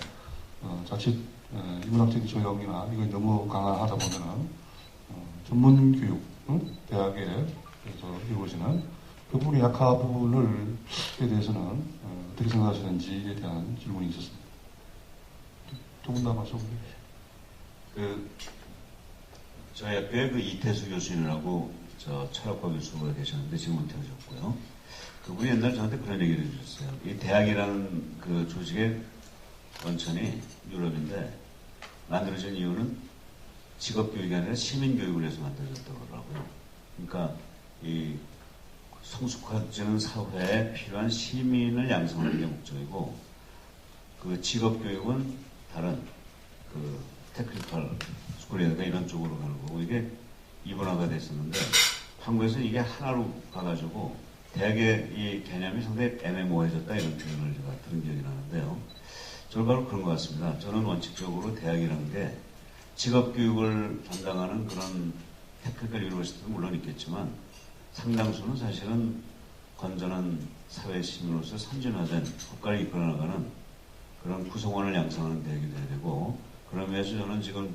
자칫 인문학적인 조형이나 이건 너무 강화하다 보면은 전문 교육 대학에서 이루어지는 그 부분의 약한 부분에 대해서는 어떻게 생각하시는지에 대한 질문이 있었습니다. 두 분 다 말씀해주세요. 저희 학교에 그 이태수 교수님이라고 철학과 교수가 계셨는데 지금 은퇴하셨고요. 그분이 옛날 저한테 그런 얘기를 해주셨어요. 이 대학이라는 그 조직의 원천이 유럽인데 만들어진 이유는 직업교육이 아니라 시민교육을 위해서 만들어졌다고 그러더라고요. 그러니까 이 성숙해지는 사회에 필요한 시민을 양성하는 게 목적이고 그 직업교육은 다른 그 테크니컬 스쿨이라든가 이런 쪽으로 가는 거고 이게 이분화가 됐었는데 한국에서는 이게 하나로 가가지고 대학의 이 개념이 상당히 애매모호해졌다 이런 표현을 제가 들은 기억이 나는데요. 저는 바로 그런 것 같습니다. 저는 원칙적으로 대학이라는 게 직업교육을 담당하는 그런 테크니컬 유니버시티도 물론 있겠지만 상당수는 사실은 건전한 사회 시민으로서 선진화된 국가를 이끌어나가는 그런 구성원을 양성하는 대학이 돼야 되고 그런 면에서 저는 지금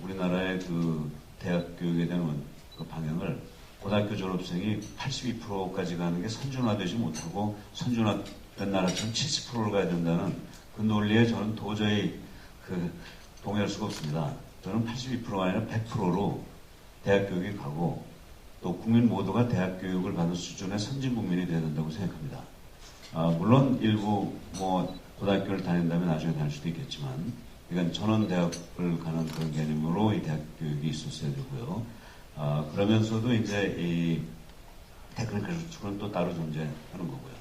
우리나라의 그 대학 교육에 대한 그 방향을 고등학교 졸업생이 82%까지 가는 게 선준화되지 못하고 선준화된 나라처럼 70%를 가야 된다는 그 논리에 저는 도저히 동의할 수가 없습니다. 저는 82%가 아니라 100%로 대학 교육이 가고 또 국민 모두가 대학 교육을 받는 수준의 선진 국민이 되어야 된다고 생각합니다. 물론 일부 고등학교를 다닌다면 나중에 다닐 수도 있겠지만 그러니까 전원 대학을 가는 그런 개념으로 이 대학 교육이 있었어야 되고요. 그러면서도 이제 이 테크니컬 수준은 또 따로 존재하는 거고요.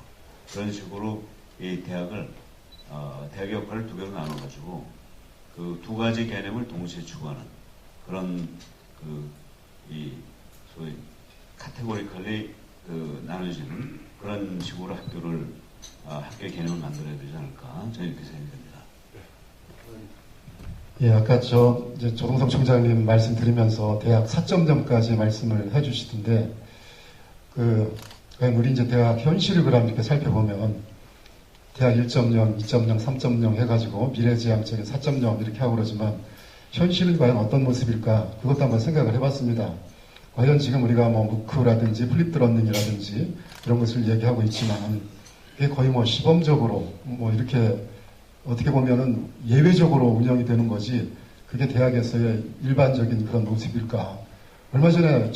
그런 식으로 이 대학의 역할을 두 개로 나눠가지고 그 두 가지 개념을 동시에 추구하는 그런 소위 카테고리컬리 나눠지는 그런 식으로 학교의 개념을 만들어야 되지 않을까 저는 이렇게 생각합니다. 예, 아까 이제 조동석 총장님 말씀드리면서 대학 4.0까지 말씀을 해주시던데 우리 이제 대학 현실을 그럼 이렇게 살펴보면 대학 1.0, 2.0, 3.0 해가지고 미래지향적인 4.0 이렇게 하고 그러지만 현실은 과연 어떤 모습일까 그것도 한번 생각을 해봤습니다. 과연 지금 우리가 무크라든지 플립드러닝이라든지 이런 것을 얘기하고 있지만 그게 거의 시범적으로 이렇게 어떻게 보면은 예외적으로 운영이 되는 거지 그게 대학에서의 일반적인 그런 모습일까. 얼마 전에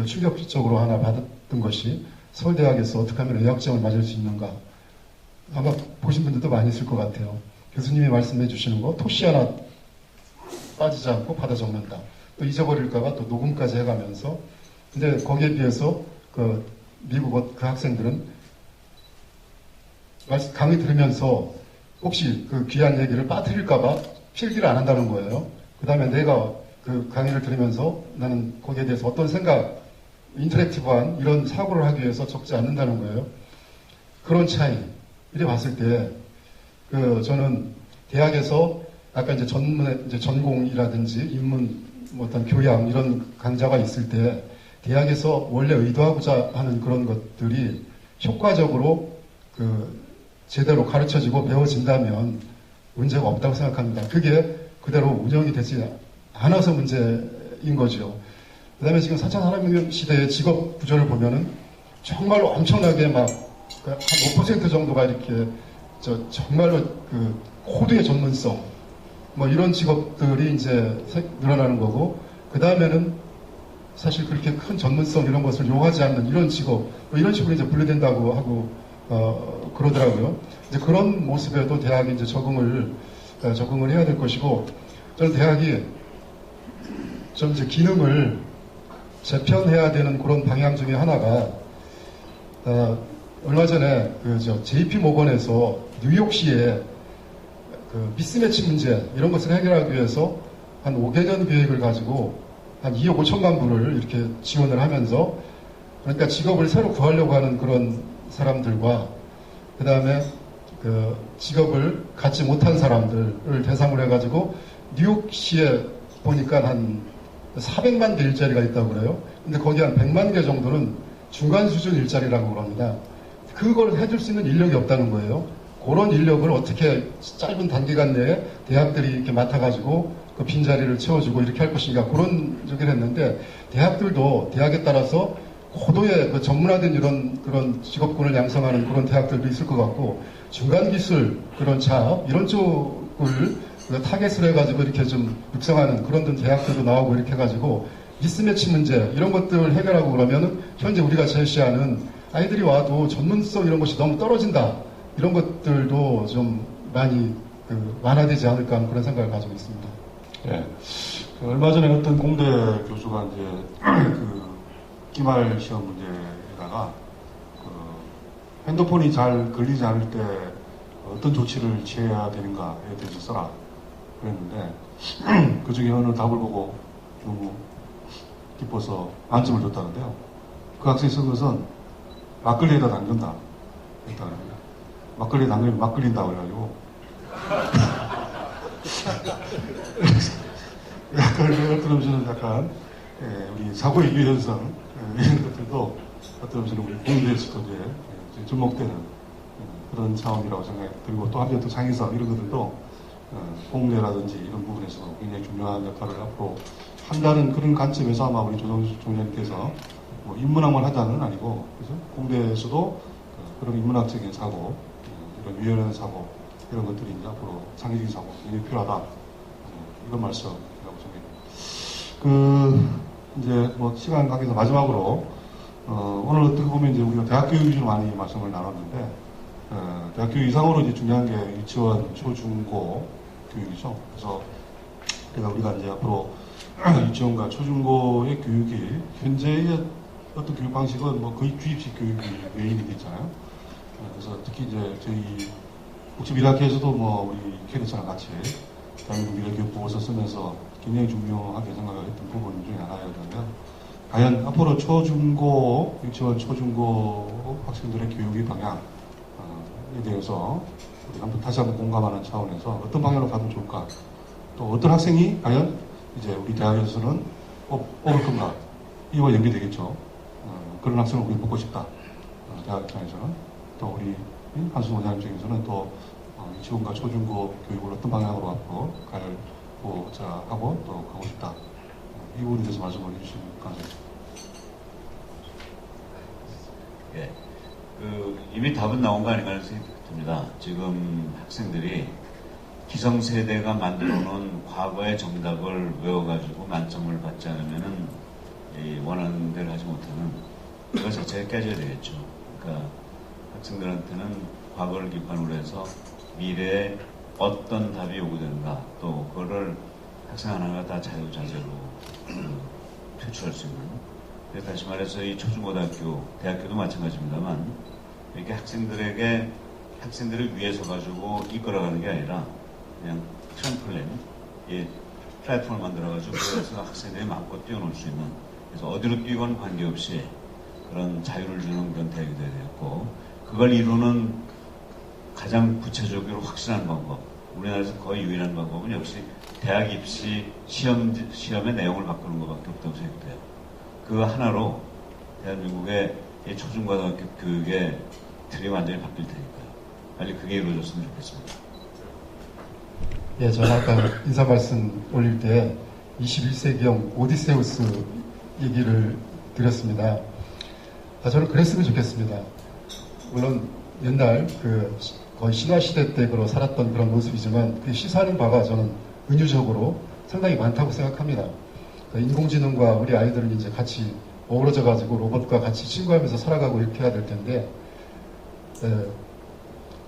충격적으로 하나 받았던 것이 서울대학에서 어떻게 하면 의학점을 맞을 수 있는가. 아마 보신 분들도 많이 있을 것 같아요. 교수님이 말씀해 주시는 거 토시 하나 빠지지 않고 받아 적는다. 또 잊어버릴까봐 또 녹음까지 해가면서 근데 거기에 비해서 미국 그 학생들은 강의 들으면서 혹시 그 귀한 얘기를 빠뜨릴까봐 필기를 안 한다는 거예요. 그 다음에 내가 그 강의를 들으면서 나는 거기에 대해서 어떤 생각, 인터랙티브한 이런 사고를 하기 위해서 적지 않는다는 거예요. 그런 차이. 이래 봤을 때, 저는 대학에서 아까 이제 전공이라든지 인문, 어떤 교양 이런 강좌가 있을 때 대학에서 원래 의도하고자 하는 그런 것들이 효과적으로 제대로 가르쳐지고 배워진다면 문제가 없다고 생각합니다. 그게 그대로 운영이 되지 않아서 문제인 거죠. 그 다음에 지금 4차 산업혁명 시대의 직업 구조를 보면은 정말로 엄청나게 막 한 5% 정도가 이렇게 정말로 그 코드의 전문성 뭐 이런 직업들이 이제 늘어나는 거고, 그 다음에는 사실 그렇게 큰 전문성 이런 것을 요하지 않는 이런 직업 뭐 이런 식으로 이제 분류된다고 하고 그러더라고요. 이제 그런 모습에도 대학이 이제 적응을 해야 될 것이고, 저는 대학이 좀 이제 기능을 재편해야 되는 그런 방향 중에 하나가 얼마 전에 JP 모건에서 뉴욕시에 그 미스매치 문제 이런 것을 해결하기 위해서 한 5개년 계획을 가지고 한 2억 5천만 불을 이렇게 지원을 하면서, 그러니까 직업을 새로 구하려고 하는 그런 사람들과 그 다음에 그 직업을 갖지 못한 사람들을 대상으로 해가지고 뉴욕시에 보니까 한 400만 개 일자리가 있다고 그래요. 근데 거기 한 100만 개 정도는 중간 수준 일자리라고 그럽니다. 그걸 해줄 수 있는 인력이 없다는 거예요. 그런 인력을 어떻게 짧은 단기간 내에 대학들이 이렇게 맡아가지고 그 빈자리를 채워주고 이렇게 할 것인가, 그런 얘기를 했는데, 대학들도 대학에 따라서 고도의 그 전문화된 그런 직업군을 양성하는 그런 대학들도 있을 것 같고, 중간 기술 그런 차업 이런 쪽을 타겟을 해가지고 이렇게 좀 육성하는 그런 대학들도 나오고 이렇게 해가지고 미스매치 문제 이런 것들을 해결하고 그러면은 현재 우리가 제시하는 아이들이 와도 전문성 이런 것이 너무 떨어진다, 이런 것들도 좀 많이 완화되지 않을까 하는 그런 생각을 가지고 있습니다. 예. 얼마 전에 어떤 공대 교수가 이제 그 기말 시험 문제에다가 그 핸드폰이 잘 걸리지 않을 때 어떤 조치를 취해야 되는가에 대해서 써라 그랬는데 그 중에 어느 답을 보고 너무 기뻐서 만점을 줬다는데요. 그 학생이 쓴 것은 막걸리에다 담근다 했다는 겁니다. 막걸리에 담그면 막 걸린다고 그래가지고 약간 어떤 점에서는 약간 우리 사고의 유연성 이런 것들도 어떤 점에서는 우리 공대에서도 이제 접목되는 그런 차원이라고 생각이 들고, 또 한편 또 창의성 이런 것들도 공대라든지 이런 부분에서 굉장히 중요한 역할을 앞으로 한다는 그런 관점에서 아마 우리 조정수 총장님께서 뭐 인문학만 하자는 아니고, 그래서 공대에서도 그런 인문학적인 사고, 이런 유연한 사고 이런 것들이 이제 앞으로 창의적인 사고 굉장히 필요하다, 이런 말씀이라고 생각합니다. 이제 뭐 시간 관계에서 마지막으로 오늘 어떻게 보면 이제 우리가 대학 교육 위주로 많이 말씀을 나눴는데, 대학 교육 이상으로 이제 중요한 게 유치원, 초중고 교육이죠. 그래서 우리가 이제 앞으로 유치원과 초중고의 교육이 현재의 어떤 교육 방식은 뭐 거의 주입식 교육이 메인이 됐잖아요. 그래서 특히 이제 저희 국제미래학회에서도 뭐 우리 캐리스랑 같이 대한민국 미래교육보고서 쓰면서 굉장히 중요하게 생각했던 부분 중에 하나였는데요. 과연 앞으로 초중고, 유치원, 초중고 학생들의 교육의 방향에 대해서 우리 다시 한번 공감하는 차원에서 어떤 방향으로 가면 좋을까? 또 어떤 학생이 과연 이제 우리 대학에서는 뽑을 건가? 이와 연계되겠죠. 그런 학생을 우리 뽑고 싶다. 대학 입장에서는. 또 우리 한승 원장님 입장에서는 또 유치원과 초중고 교육을 어떤 방향으로 앞으로 가고자 하고 또 가고 싶다. 이 부분에 대해서 말씀을 해주시면 감사합니다. 예. 이미 답은 나온 거 아닌가 생각이 듭니다. 지금 학생들이 기성세대가 만들어 놓은 과거의 정답을 외워가지고 만점을 받지 않으면은 원하는 대로 하지 못하는 그거 자체가 깨져야 되겠죠. 그러니까 학생들한테는 과거를 기반으로 해서 미래에 어떤 답이 요구되는가, 또 그거를 학생 하나가 다 자유자재로 표출할 수 있는. 그래서 다시 말해서 이 초중고등학교, 대학교도 마찬가지입니다만, 이렇게 학생들을 위해서 가지고 이끌어가는 게 아니라 그냥 트램플린, 플랫폼을 만들어가지고 그래서 학생들이 마음껏 뛰어놀 수 있는, 그래서 어디로 뛰건 관계없이 그런 자유를 주는 그런 대학이 되어야 되겠고, 그걸 이루는 가장 구체적으로 확실한 방법, 우리나라에서 거의 유일한 방법은 역시 대학 입시 시험의 내용을 바꾸는 것밖에 없다고 생각돼요. 그 하나로 대한민국의 이 초중고등학교 교육의 틀이 완전히 바뀔 테니까요. 빨리 그게 이루어졌으면 좋겠습니다. 예, 제가 아까 인사 말씀 올릴 때 21세기형 오디세우스 얘기를 드렸습니다. 저는 그랬으면 좋겠습니다. 물론 옛날 거의 신화시대 때 살았던 그런 모습이지만 그 시사하는 바가 저는 은유적으로 상당히 많다고 생각합니다. 인공지능과 우리 아이들은 이제 같이 어우러져 가지고 로봇과 같이 친구하면서 살아가고 이렇게 해야 될 텐데,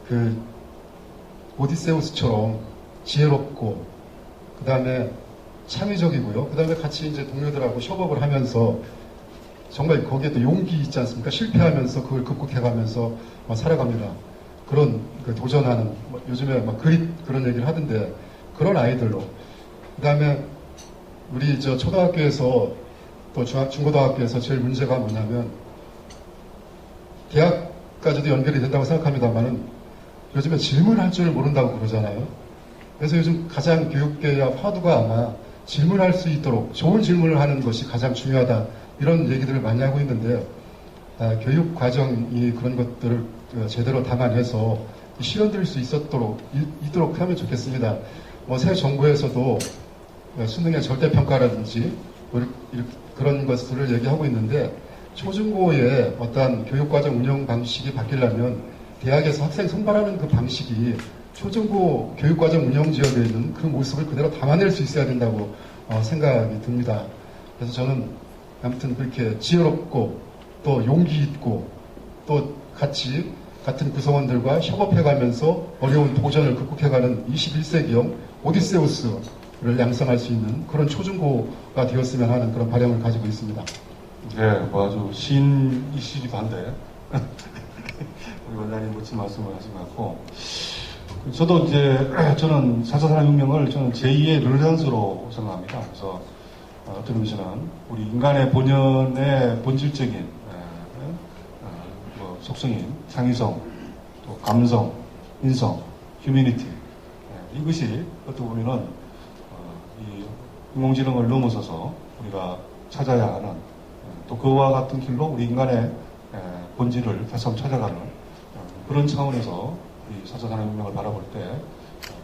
그 오디세우스처럼 지혜롭고 그 다음에 창의적이고요. 그 다음에 같이 이제 동료들하고 협업을 하면서 정말 거기에 또 용기 있지 않습니까? 실패하면서 그걸 극복해가면서 살아갑니다. 그런 도전하는 요즘에 그릿 그런 얘기를 하던데 그런 아이들로. 그 다음에 우리 초등학교에서 또 중고등학교에서 제일 문제가 뭐냐면 대학까지도 연결이 된다고 생각합니다만은 요즘에 질문할 줄 모른다고 그러잖아요. 그래서 요즘 가장 교육계의 화두가 아마 질문할 수 있도록 좋은 질문을 하는 것이 가장 중요하다 이런 얘기들을 많이 하고 있는데요. 교육 과정이 그런 것들을 제대로 담아내서 실현될 수 있도록 하면 좋겠습니다. 새 정부에서도 수능의 절대평가라든지 그런 것들을 얘기하고 있는데 초중고의 어떤 교육과정 운영 방식이 바뀌려면 대학에서 학생 선발하는 그 방식이 초중고 교육과정 운영 지역에 있는 그 모습을 그대로 담아낼 수 있어야 된다고 생각이 듭니다. 그래서 저는 아무튼 그렇게 지혜롭고 또 용기 있고 또 같은 구성원들과 협업해가면서 어려운 도전을 극복해가는 21세기형 오디세우스를 양성할 수 있는 그런 초중고가 되었으면 하는 그런 바람을 가지고 있습니다. 네, 아주 시인이시기도 한데 우리 원장님 멋진 말씀을 하신 것 같고, 저도 저는 4차 산업혁명을 저는 제2의 르네상스로 생각합니다. 그래서 어떤 의미에서는 우리 인간의 본연의 본질적인 속성인 창의성, 또 감성, 인성, 휴머니티, 이것이 어떻게 보면은 이 인공지능을 넘어서서 우리가 찾아야 하는, 또 그와 같은 길로 우리 인간의 본질을 다시 한번 찾아가는 그런 차원에서 이 4차 산업혁명을 바라볼 때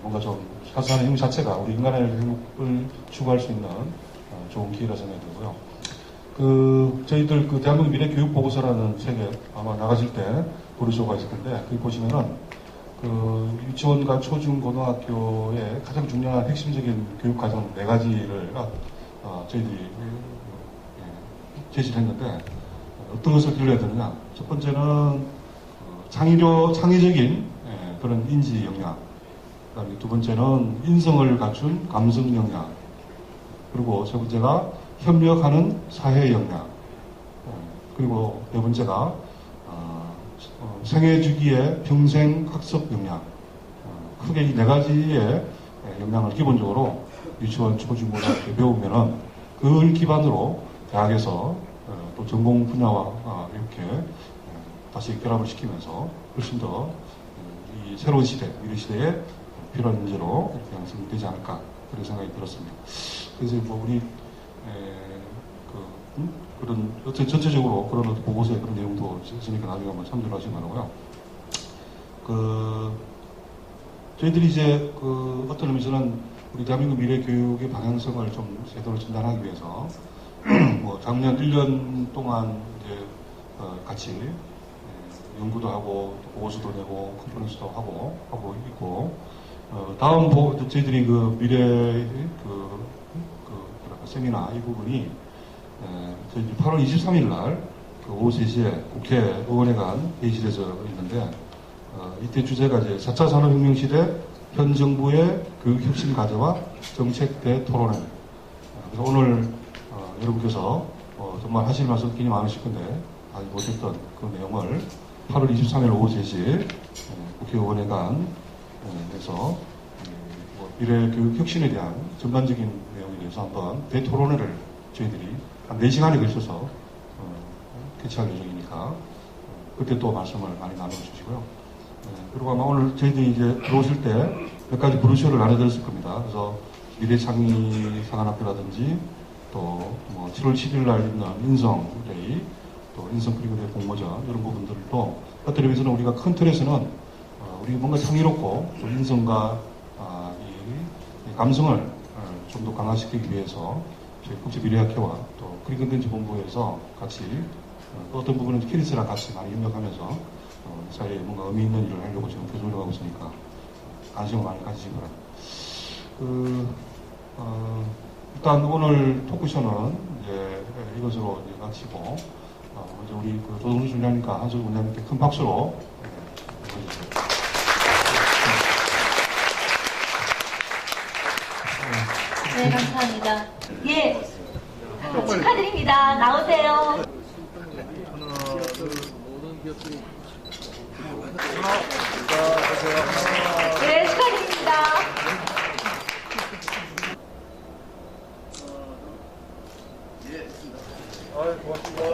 뭔가 좀 4차 산업혁명 자체가 우리 인간의 행복을 추구할 수 있는 좋은 기회라 생각이 들고요. 저희들 대한민국 미래교육보고서라는 책에 아마 나가실 때 보르쇼가 있을 텐데, 거기 보시면은 유치원과 초중 고등학교의 가장 중요한 핵심적인 교육과정 4가지를 저희들이 제시를 했는데, 어떤 것을 길러야 되느냐. 첫 번째는 창의적인 그런 인지 역량, 그 다음에 두 번째는 인성을 갖춘 감성 역량, 그리고 세 번째가 협력하는 사회 역량, 그리고 네 번째가 생애 주기의 평생 학습 역량. 크게 이 4가지의 역량을 기본적으로 유치원, 초중고등학교 배우면은 그걸 기반으로 대학에서 또 전공 분야와 이렇게 다시 결합을 시키면서 훨씬 더 이 새로운 시대, 미래 시대에 필요한 문제로 이렇게 양성이 되지 않을까 그런 생각이 들었습니다. 그래서 우리 그런 어떤 전체적으로 그런 어떤 보고서에 그런 내용도 있으니까 나중에 한번 참조를 하시기 바라고요. 저희들이 어떤 의미에서는 우리 대한민국 미래 교육의 방향성을 좀 제대로 진단하기 위해서 작년 1년 동안 같이 연구도 하고 보고서도 내고 컨퍼런스도 하고 있고, 다음 저희들이 미래 세미나 이 부분이 저희 8월 23일 날 오후 3시에 국회의원회관 회의실에서 있는데, 이때 주제가 4차 산업혁명 시대 현 정부의 교육혁신 과제와 정책 대토론회. 그래서 오늘 여러분께서 정말 하실 말씀 굉장히 많으실 건데 아직 못했던 그 내용을 8월 23일 오후 3시 국회의원회관에서 미래 교육 혁신에 대한 전반적인 내용에 대해서 한번 대토론회를 저희들이 한 4시간에 걸쳐서 개최할 예정이니까 그때 또 말씀을 많이 나눠주시고요. 그리고 아마 오늘 저희들이 들어오실 때 몇 가지 브로셔를 나눠드렸을 겁니다. 그래서 미래창의사관학교라든지 또 7월 7일 날 있는 인성데이, 또 인성 그리고의 공모전 이런 부분들도 어떤 의미에서는 우리가 큰 틀에서는 우리 뭔가 창의롭고 또 인성과 이 감성을 좀 더 강화시키기 위해서 저희 국제미래학회와 또 그린컨텐츠 본부에서 같이 어떤 부분은 캐리스랑 같이 많이 협력하면서 이 사회에 뭔가 의미 있는 일을 하려고 지금 계속 노력하고 있으니까 관심을 많이 가지시기 바랍니다. 일단 오늘 토크쇼는 이제 이것으로 이제 마치고 먼저 우리 조동수 원장님과 한솔 원장님께 큰 박수로 보여주세요. 네, 감사합니다. 예, 축하드립니다. 나오세요. 네, 축하드립니다. 고맙습니다.